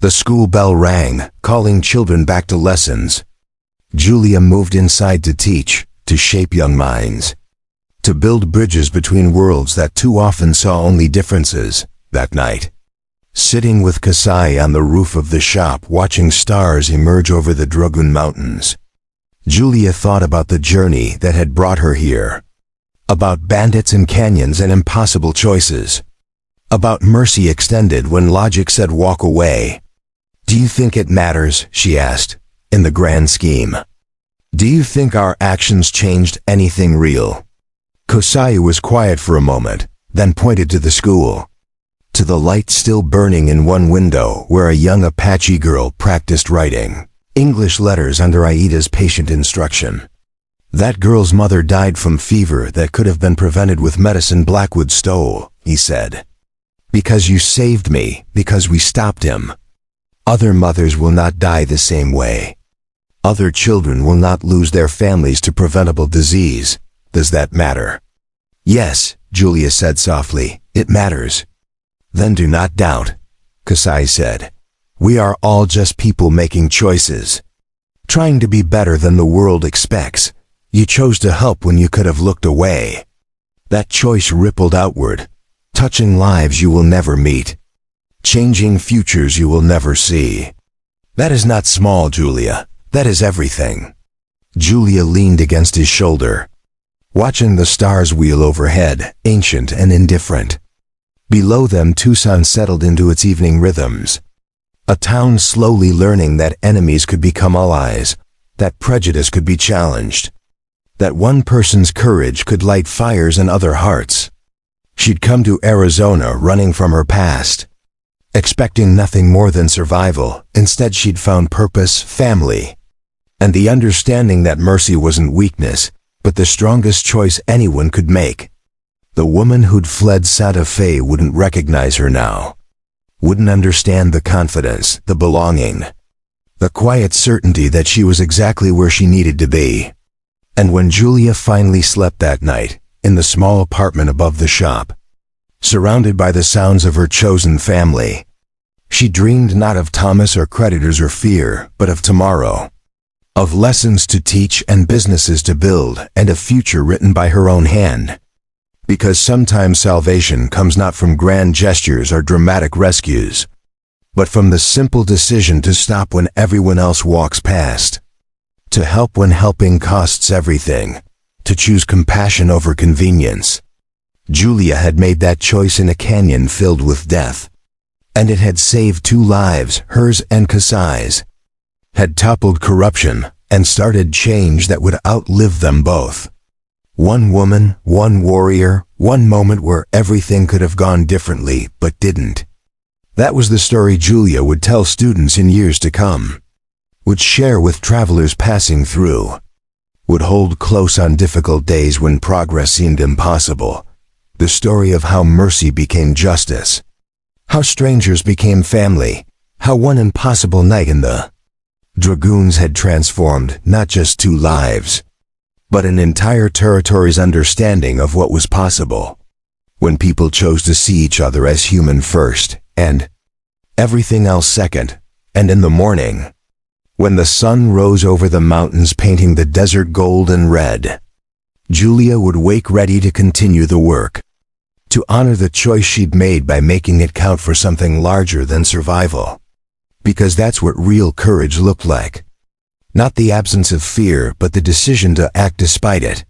A: The school bell rang, calling children back to lessons. Julia moved inside to teach, to shape young minds, to build bridges between worlds that too often saw only differences. That night, sitting with Kasai on the roof of the shop watching stars emerge over the Dragoon Mountains, Julia thought about the journey that had brought her here, about bandits and canyons and impossible choices, about mercy extended when logic said walk away. "Do you think it matters?" she asked, "in the grand scheme? Do you think our actions changed anything real?" Kasai was quiet for a moment, then pointed to the school, to the light still burning in one window where a young Apache girl practiced writing English letters under Aida's patient instruction. "That girl's mother died from fever that could have been prevented with medicine Blackwood stole," he said. "Because you saved me, because we stopped him. Other mothers will not die the same way. Other children will not lose their families to preventable disease. Does that matter?" "Yes," Julia said softly, "it matters." "Then do not doubt," Kasai said. "We are all just people making choices, trying to be better than the world expects. You chose to help when you could have looked away. That choice rippled outward, touching lives you will never meet, changing futures you will never see. That is not small, Julia. That is everything." Julia leaned against his shoulder, watching the stars wheel overhead, ancient and indifferent. Below them, Tucson settled into its evening rhythms. A town slowly learning that enemies could become allies, that prejudice could be challenged, that one person's courage could light fires in other hearts. She'd come to Arizona running from her past, expecting nothing more than survival. Instead, she'd found purpose, family, and the understanding that mercy wasn't weakness, but the strongest choice anyone could make. The woman who'd fled Santa Fe wouldn't recognize her now, wouldn't understand the confidence, the belonging, the quiet certainty that she was exactly where she needed to be. And when Julia finally slept that night, in the small apartment above the shop, surrounded by the sounds of her chosen family, she dreamed not of Thomas or creditors or fear, but of tomorrow, of lessons to teach and businesses to build, and a future written by her own hand. Because sometimes salvation comes not from grand gestures or dramatic rescues, but from the simple decision to stop when everyone else walks past, to help when helping costs everything, to choose compassion over convenience. Julia had made that choice in a canyon filled with death, and it had saved 2 lives, hers and Kasai's, had toppled corruption, and started change that would outlive them both. 1 woman, 1 warrior, 1 moment where everything could have gone differently, but didn't. That was the story Julia would tell students in years to come, would share with travelers passing through, would hold close on difficult days when progress seemed impossible. The story of how mercy became justice, how strangers became family, how one impossible night in the Dragoons had transformed not just 2 lives, but an entire territory's understanding of what was possible, when people chose to see each other as human first, and everything else second. And in the morning, when the sun rose over the mountains painting the desert gold and red, Julia would wake ready to continue the work, to honor the choice she'd made by making it count for something larger than survival. Because that's what real courage looked like. Not the absence of fear, but the decision to act despite it.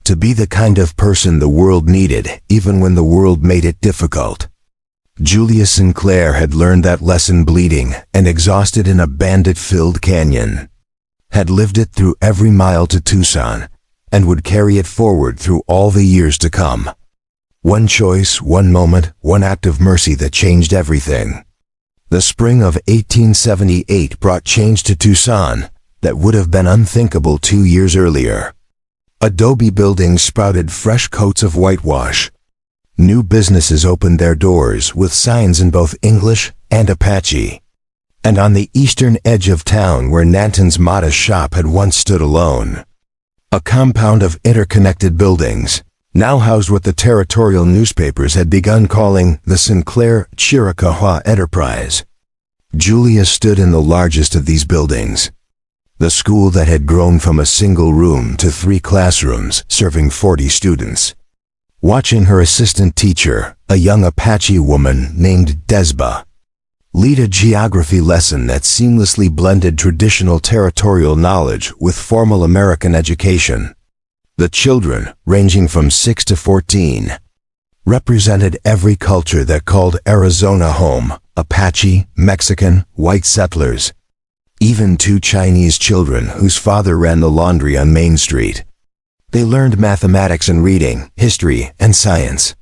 A: To be the kind of person the world needed, even when the world made it difficult. Julia Sinclair had learned that lesson bleeding and exhausted in a bandit-filled canyon, had lived it through every mile to Tucson, and would carry it forward through all the years to come. 1 choice, 1 moment, 1 act of mercy that changed everything. The spring of 1878 brought change to Tucson that would have been unthinkable 2 years earlier. Adobe buildings sprouted fresh coats of whitewash. New businesses opened their doors with signs in both English and Apache. And on the eastern edge of town where Nanton's modest shop had once stood alone, a compound of interconnected buildings, now housed what the territorial newspapers had begun calling the Sinclair Chiricahua Enterprise. Julia stood in the largest of these buildings, the school that had grown from a single room to 3 classrooms serving 40 students. Watching her assistant teacher, a young Apache woman named Desba, lead a geography lesson that seamlessly blended traditional territorial knowledge with formal American education. The children, ranging from 6 to 14, represented every culture that called Arizona home: Apache, Mexican, white settlers, even 2 Chinese children whose father ran the laundry on Main Street. They learned mathematics and reading, history and science,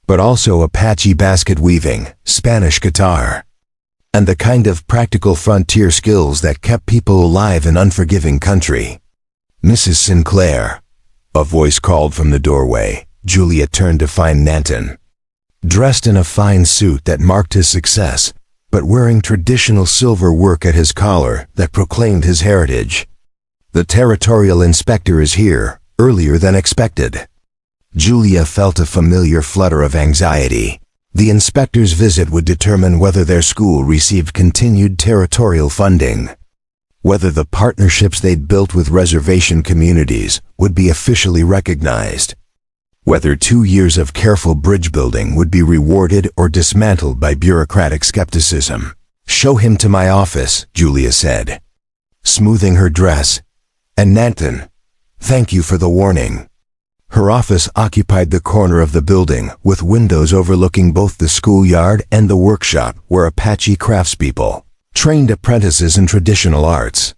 A: but also Apache basket weaving, Spanish guitar, and the kind of practical frontier skills that kept people alive in unforgiving country. "Mrs. Sinclair," a voice called from the doorway. Julia turned to find Nanton, dressed in a fine suit that marked his success, but wearing traditional silver work at his collar that proclaimed his heritage. "The territorial inspector is here, earlier than expected." Julia felt a familiar flutter of anxiety. The inspector's visit would determine whether their school received continued territorial funding, whether the partnerships they'd built with reservation communities would be officially recognized, whether 2 years of careful bridge building would be rewarded or dismantled by bureaucratic skepticism. "Show him to my office," Julia said, smoothing her dress. "And Nanton, thank you for the warning." Her office occupied the corner of the building, with windows overlooking both the schoolyard and the workshop where Apache craftspeople trained apprentices in traditional arts.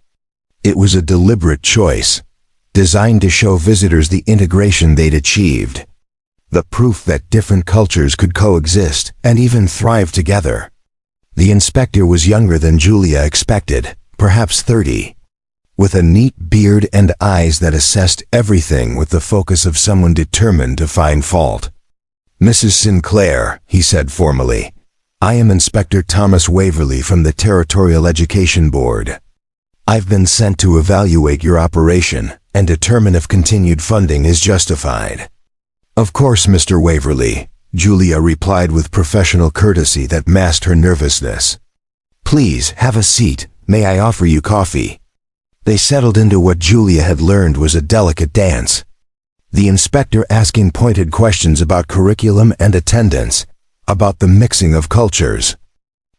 A: It was a deliberate choice, designed to show visitors the integration they'd achieved, the proof that different cultures could coexist and even thrive together. The inspector was younger than Julia expected, perhaps 30, with a neat beard and eyes that assessed everything with the focus of someone determined to find fault. "Mrs. Sinclair," he said formally, "I am Inspector Thomas Waverly from the Territorial Education Board. I've been sent to evaluate your operation and determine if continued funding is justified." "Of course, Mr. Waverly," Julia replied with professional courtesy that masked her nervousness. "Please, have a seat. May I offer you coffee?" They settled into what Julia had learned was a delicate dance. The inspector asking pointed questions about curriculum and attendance, about the mixing of cultures,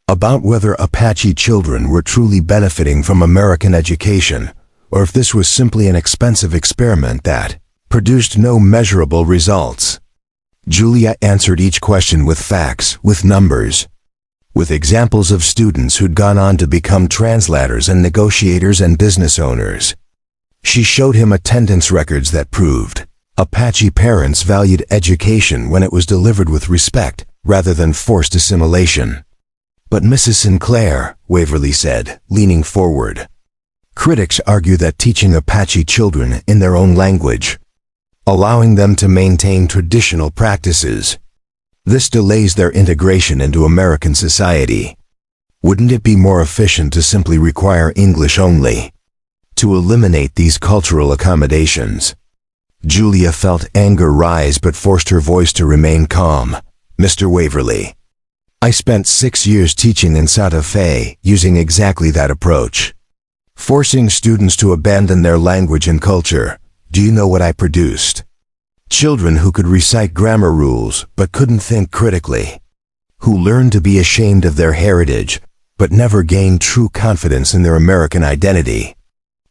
A: about whether Apache children were truly benefiting from American education, or if this was simply an expensive experiment that produced no measurable results. Julia answered each question with facts, with numbers, with examples of students who'd gone on to become translators and negotiators and business owners. She showed him attendance records that proved Apache parents valued education when it was delivered with respect rather than forced assimilation. "But Mrs. Sinclair," Waverly said, leaning forward, "critics argue that teaching Apache children in their own language, allowing them to maintain traditional practices, this delays their integration into American society. Wouldn't it be more efficient to simply require English only, to eliminate these cultural accommodations?" Julia felt anger rise but forced her voice to remain calm. "Mr. Waverly, I spent 6 years teaching in Santa Fe using exactly that approach, forcing students to abandon their language and culture. Do you know what I produced? Children who could recite grammar rules but couldn't think critically, who learned to be ashamed of their heritage but never gained true confidence in their American identity.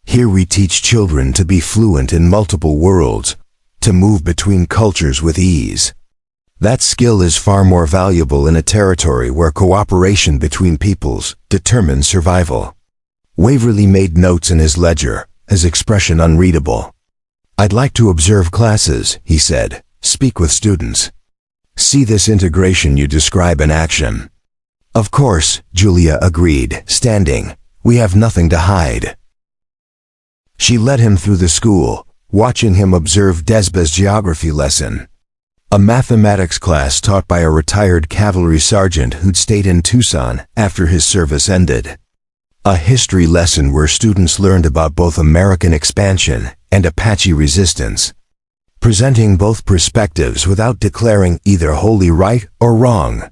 A: Here we teach children to be fluent in multiple worlds, to move between cultures with ease. That skill is far more valuable in a territory where cooperation between peoples determines survival." Waverly made notes in his ledger, his expression unreadable. "I'd like to observe classes," he said, "speak with students, see this integration you describe in action." "Of course," Julia agreed, standing. "We have nothing to hide." She led him through the school, watching him observe Desba's geography lesson, a mathematics class taught by a retired cavalry sergeant who'd stayed in Tucson after his service ended, a history lesson where students learned about both American expansion and Apache resistance, presenting both perspectives without declaring either wholly right or wrong.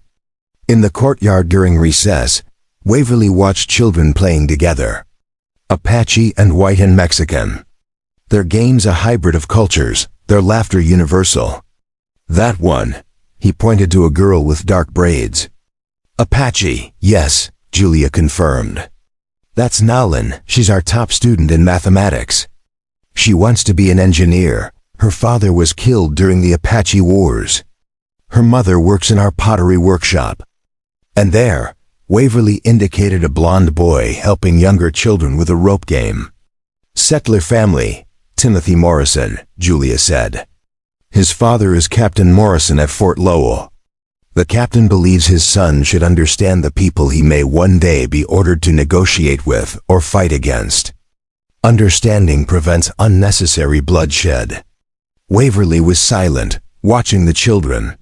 A: In the courtyard during recess, Waverly watched children playing together, Apache and white and Mexican. Their games a hybrid of cultures, their laughter universal. "That one," he pointed to a girl with dark braids. "Apache, yes," Julia confirmed. "That's Nalin, she's our top student in mathematics. She wants to be an engineer. Her father was killed during the Apache Wars. Her mother works in our pottery workshop." And there, Waverly indicated a blond boy helping younger children with a rope game. "Settler family, Timothy Morrison," Julia said. "His father is Captain Morrison at Fort Lowell. The captain believes his son should understand the people he may one day be ordered to negotiate with or fight against. Understanding prevents unnecessary bloodshed." Waverly was silent, watching the children.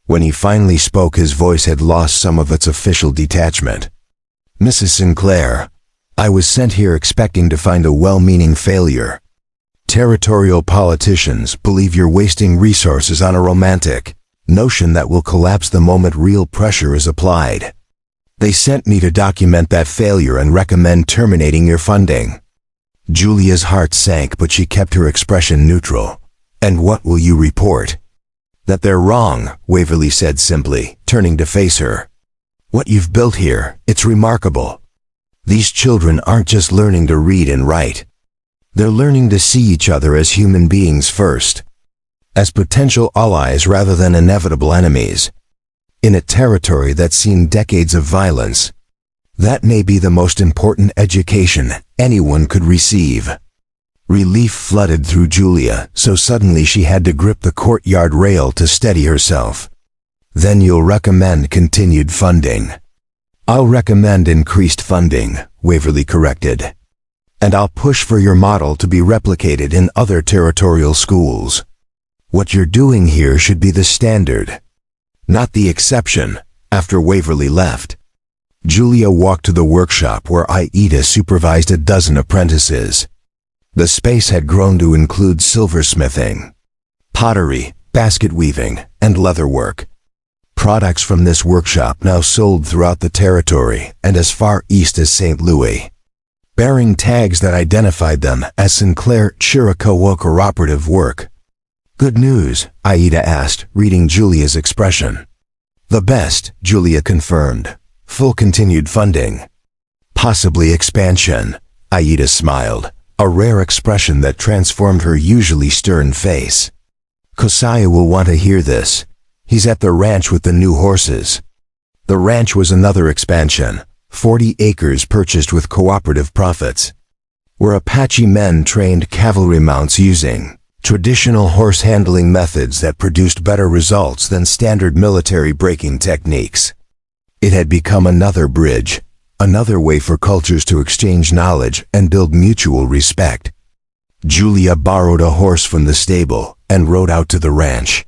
A: When he finally spoke, his voice had lost some of its official detachment. "Mrs. Sinclair, I was sent here expecting to find a well-meaning failure. Territorial politicians believe you're wasting resources on a romantic notion that will collapse the moment real pressure is applied. They sent me to document that failure and recommend terminating your funding." Julia's heart sank, but she kept her expression neutral. "And what will you report?" "That they're wrong," Waverly said simply, turning to face her. "What you've built here, it's remarkable. These children aren't just learning to read and write. They're learning to see each other as human beings first, as potential allies rather than inevitable enemies. In a territory that's seen decades of violence, that may be the most important education anyone could receive." Relief flooded through Julia, so suddenly she had to grip the courtyard rail to steady herself. "Then you'll recommend continued funding." "I'll recommend increased funding," Waverly corrected. "And I'll push for your model to be replicated in other territorial schools. What you're doing here should be the standard, not the exception." After Waverly left, Julia walked to the workshop where Aida supervised a dozen apprentices. The space had grown to include silversmithing, pottery, basket weaving, and leatherwork. Products from this workshop now sold throughout the territory and as far east as St. Louis, bearing tags that identified them as Sinclair Chiricahua Cooperative Work. "Good news?" Aida asked, reading Julia's expression. "The best," Julia confirmed. "Full continued funding. Possibly expansion." Aida smiled, a rare expression that transformed her usually stern face. "Kosai will want to hear this. He's at the ranch with the new horses." The ranch was another expansion, 40 acres purchased with cooperative profits, where Apache men trained cavalry mounts using traditional horse handling methods that produced better results than standard military breaking techniques. It had become another bridge, another way for cultures to exchange knowledge and build mutual respect. Julia borrowed a horse from the stable and rode out to the ranch,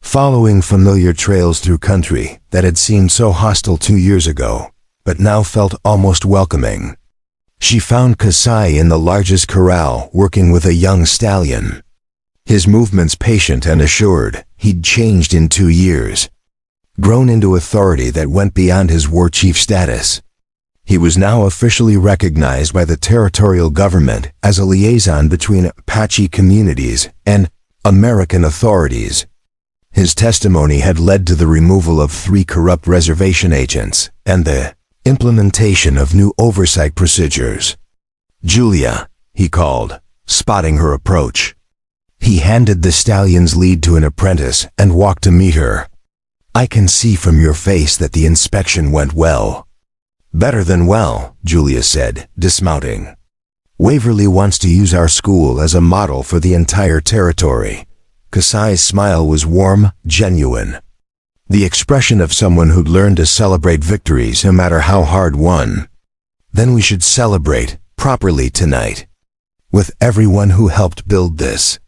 A: following familiar trails through country that had seemed so hostile 2 years ago, but now felt almost welcoming. She found Kasai in the largest corral working with a young stallion. His movements patient and assured. He'd changed in 2 years, grown into authority that went beyond his war chief status. He was now officially recognized by the territorial government as a liaison between Apache communities and American authorities. His testimony had led to the removal of 3 corrupt reservation agents and the implementation of new oversight procedures. "Julia," he called, spotting her approach. He handed the stallion's lead to an apprentice and walked to meet her. "I can see from your face that the inspection went well." "Better than well," Julia said, dismounting. "Waverly wants to use our school as a model for the entire territory." Kasai's smile was warm, genuine, the expression of someone who'd learned to celebrate victories no matter how hard won. "Then we should celebrate properly tonight, with everyone who helped build this."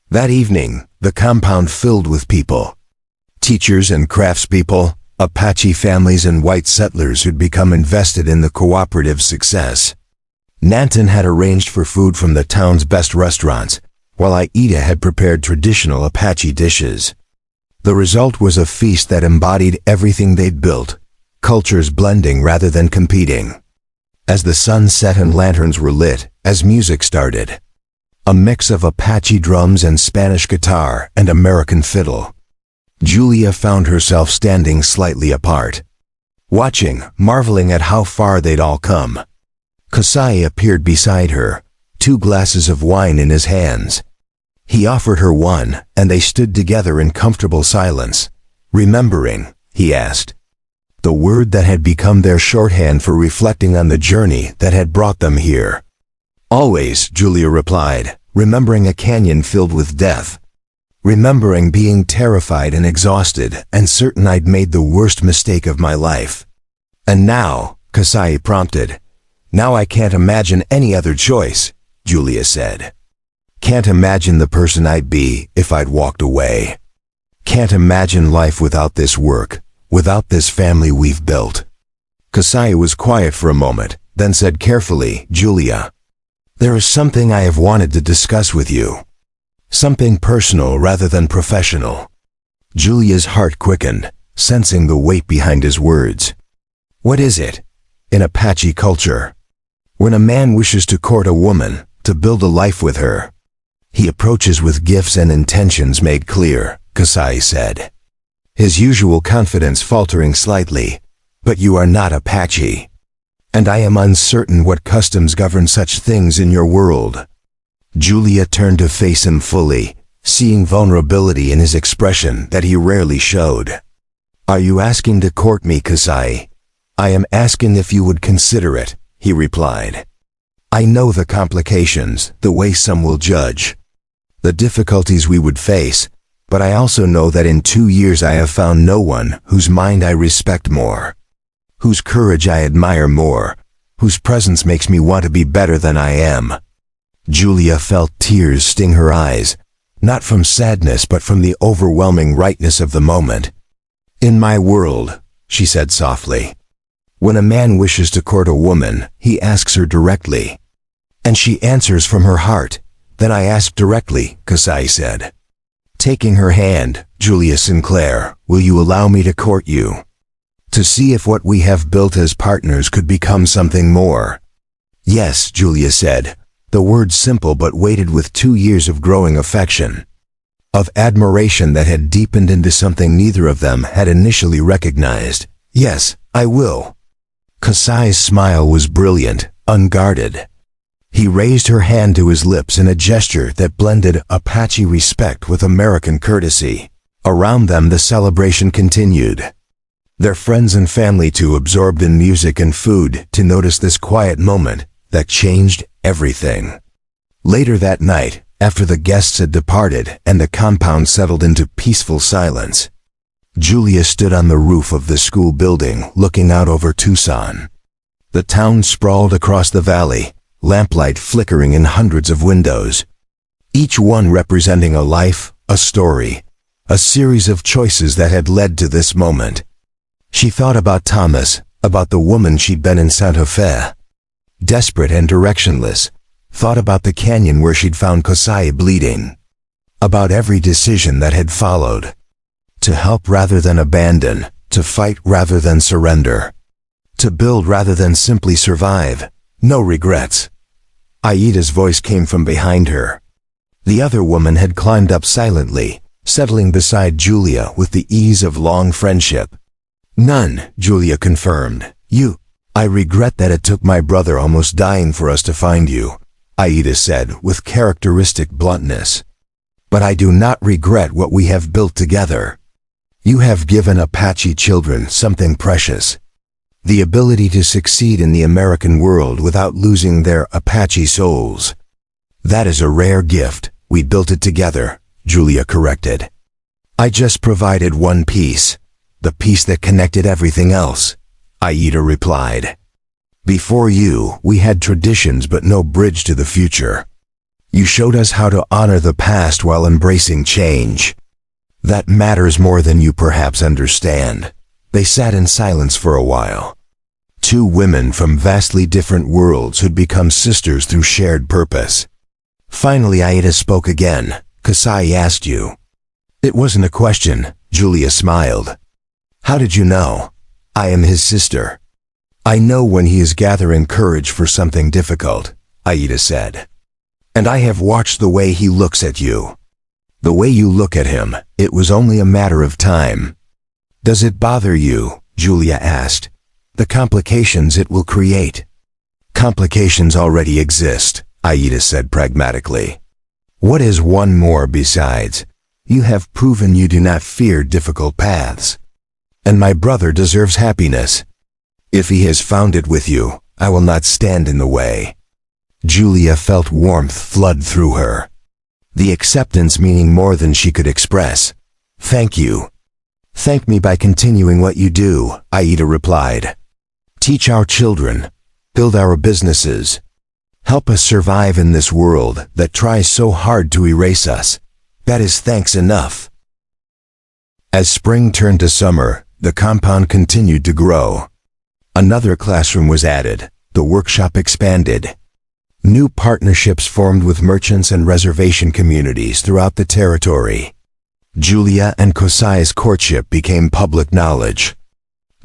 A: That evening, the compound filled with people. Teachers and craftspeople, Apache families and white settlers who'd become invested in the cooperative's success. Nanton had arranged for food from the town's best restaurants, while Aida had prepared traditional Apache dishes. The result was a feast that embodied everything they'd built, cultures blending rather than competing. As the sun set and lanterns were lit, as music started, a mix of Apache drums and Spanish guitar and American fiddle, Julia found herself standing slightly apart, watching, marveling at how far they'd all come. Kasai appeared beside her, 2 glasses of wine in his hands. He offered her one, and they stood together in comfortable silence. "Remembering?" he asked. The word that had become their shorthand for reflecting on the journey that had brought them here. "Always," Julia replied, remembering a canyon filled with death. Remembering being terrified and exhausted and certain I'd made the worst mistake of my life. "And now," Kasai prompted. "Now I can't imagine any other choice," Julia said. "Can't imagine the person I'd be if I'd walked away. Can't imagine life without this work, without this family we've built." Kasai was quiet for a moment, then said carefully, "Julia, there is something I have wanted to discuss with you. Something personal rather than professional." Julia's heart quickened, sensing the weight behind his words. "What is it?" "In Apache culture, when a man wishes to court a woman, to build a life with her, he approaches with gifts and intentions made clear," Kasai said, his usual confidence faltering slightly. "But you are not Apache, and I am uncertain what customs govern such things in your world." Julia turned to face him fully, seeing vulnerability in his expression that he rarely showed. "Are you asking to court me, Kasai?" "I am asking if you would consider it," he replied. "I know the complications, the way some will judge, the difficulties we would face, but I also know that in 2 years I have found no one whose mind I respect more, whose courage I admire more, whose presence makes me want to be better than I am." Julia felt tears sting her eyes, not from sadness but from the overwhelming rightness of the moment. "In my world," she said softly, When a man wishes to court a woman, he asks her directly. And she answers from her heart. Then I ask directly, Kasai said. Taking her hand, Julia Sinclair, will you allow me to court you? To see if what we have built as partners could become something more. Yes, Julia said, the words simple but weighted with 2 years of growing affection. Of admiration that had deepened into something neither of them had initially recognized. Yes, I will. Kasai's smile was brilliant, unguarded. He raised her hand to his lips in a gesture that blended Apache respect with American courtesy. Around them the celebration continued. Their friends and family too absorbed in music and food to notice this quiet moment that changed everything. Later that night, after the guests had departed and the compound settled into peaceful silence, Julia stood on the roof of the school building looking out over Tucson. The town sprawled across the valley, lamplight flickering in hundreds of windows, each one representing a life, a story, a series of choices that had led to this moment. She thought about Thomas, about the woman she'd been in Santa Fe, desperate and directionless, thought about the canyon where she'd found Kasai bleeding, about every decision that had followed. To help rather than abandon, to fight rather than surrender, to build rather than simply survive. No regrets. Aida's voice came from behind her. The other woman had climbed up silently, settling beside Julia with the ease of long friendship. None, Julia confirmed. I regret that it took my brother almost dying for us to find you, Aida said with characteristic bluntness. But I do not regret what we have built together. You have given Apache children something precious. The ability to succeed in the American world without losing their Apache souls. That is a rare gift. We built it together, Julia corrected. I just provided one piece, the piece that connected everything else, Aida replied. Before you, we had traditions but no bridge to the future. You showed us how to honor the past while embracing change. That matters more than you perhaps understand. They sat in silence for a while. Two women from vastly different worlds who'd become sisters through shared purpose. Finally Aida spoke again. Kasai asked you. It wasn't a question, Julia smiled. How did you know? I am his sister. I know when he is gathering courage for something difficult, Aida said. And I have watched the way he looks at you. The way you look at him, it was only a matter of time. Does it bother you? Julia asked. The complications it will create. Complications already exist, Aida said pragmatically. What is one more besides? You have proven you do not fear difficult paths. And my brother deserves happiness. If he has found it with you, I will not stand in the way. Julia felt warmth flood through her. The acceptance meaning more than she could express. Thank you. Thank me by continuing what you do, Aida replied. Teach our children. Build our businesses. Help us survive in this world that tries so hard to erase us. That is thanks enough. As spring turned to summer, the compound continued to grow. Another classroom was added. The workshop expanded. New partnerships formed with merchants and reservation communities throughout the territory. Julia and Kasai's courtship became public knowledge,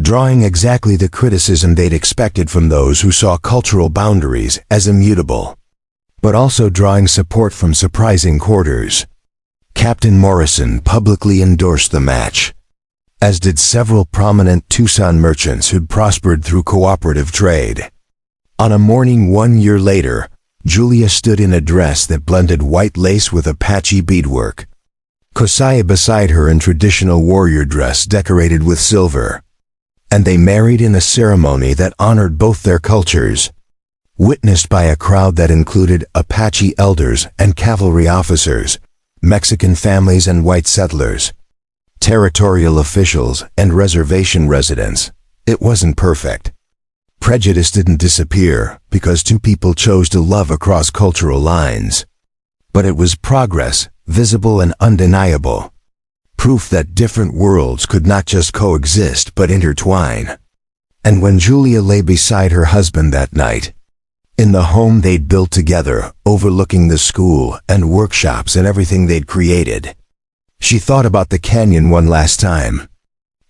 A: drawing exactly the criticism they'd expected from those who saw cultural boundaries as immutable, but also drawing support from surprising quarters. Captain Morrison publicly endorsed the match, as did several prominent Tucson merchants who'd prospered through cooperative trade. On a morning 1 year later, Julia stood in a dress that blended white lace with Apache beadwork. Kasai beside her in traditional warrior dress decorated with silver. And they married in a ceremony that honored both their cultures, witnessed by a crowd that included Apache elders and cavalry officers, Mexican families and white settlers, territorial officials and reservation residents. It wasn't perfect. Prejudice didn't disappear because two people chose to love across cultural lines. But it was progress, visible and undeniable. Proof that different worlds could not just coexist but intertwine. And when Julia lay beside her husband that night, in the home they'd built together, overlooking the school and workshops and everything they'd created, she thought about the canyon one last time.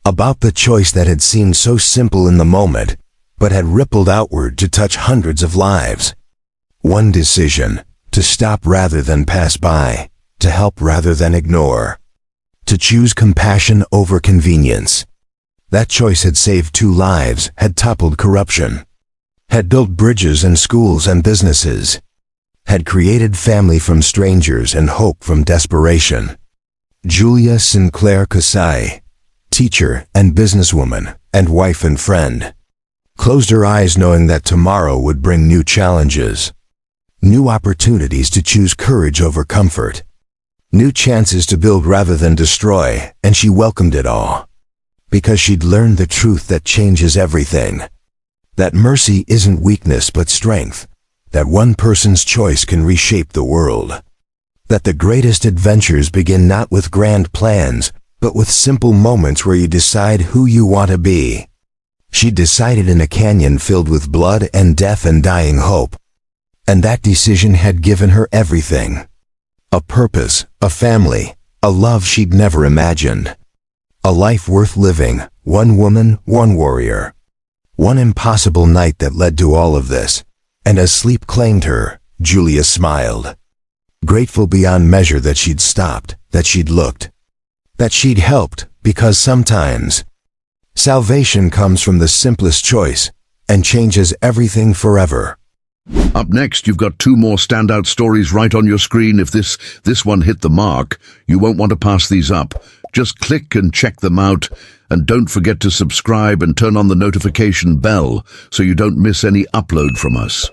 A: About the choice that had seemed so simple in the moment, but had rippled outward to touch hundreds of lives. One decision, to stop rather than pass by, to help rather than ignore, to choose compassion over convenience. That choice had saved 2 lives, had toppled corruption, had built bridges and schools and businesses, had created family from strangers and hope from desperation. Julia Sinclair Kasai, teacher and businesswoman and wife and friend, closed her eyes knowing that tomorrow would bring new challenges, new opportunities to choose courage over comfort, new chances to build rather than destroy, and she welcomed it all. Because she'd learned the truth that changes everything. That mercy isn't weakness but strength. That one person's choice can reshape the world. That the greatest adventures begin not with grand plans, but with simple moments where you decide who you want to be. She decided in a canyon filled with blood and death and dying hope. And that decision had given her everything. A purpose, a family, a love she'd never imagined. A life worth living, one woman, one warrior. One impossible night that led to all of this. And as sleep claimed her, Julia smiled. Grateful beyond measure that she'd stopped, that she'd looked, that she'd helped, because sometimes salvation comes from the simplest choice and changes everything forever.
B: Up next, you've got 2 more standout stories right on your screen. If this one hit the mark, you won't want to pass these up. Just click and check them out, and don't forget to subscribe and turn on the notification bell so you don't miss any upload from us.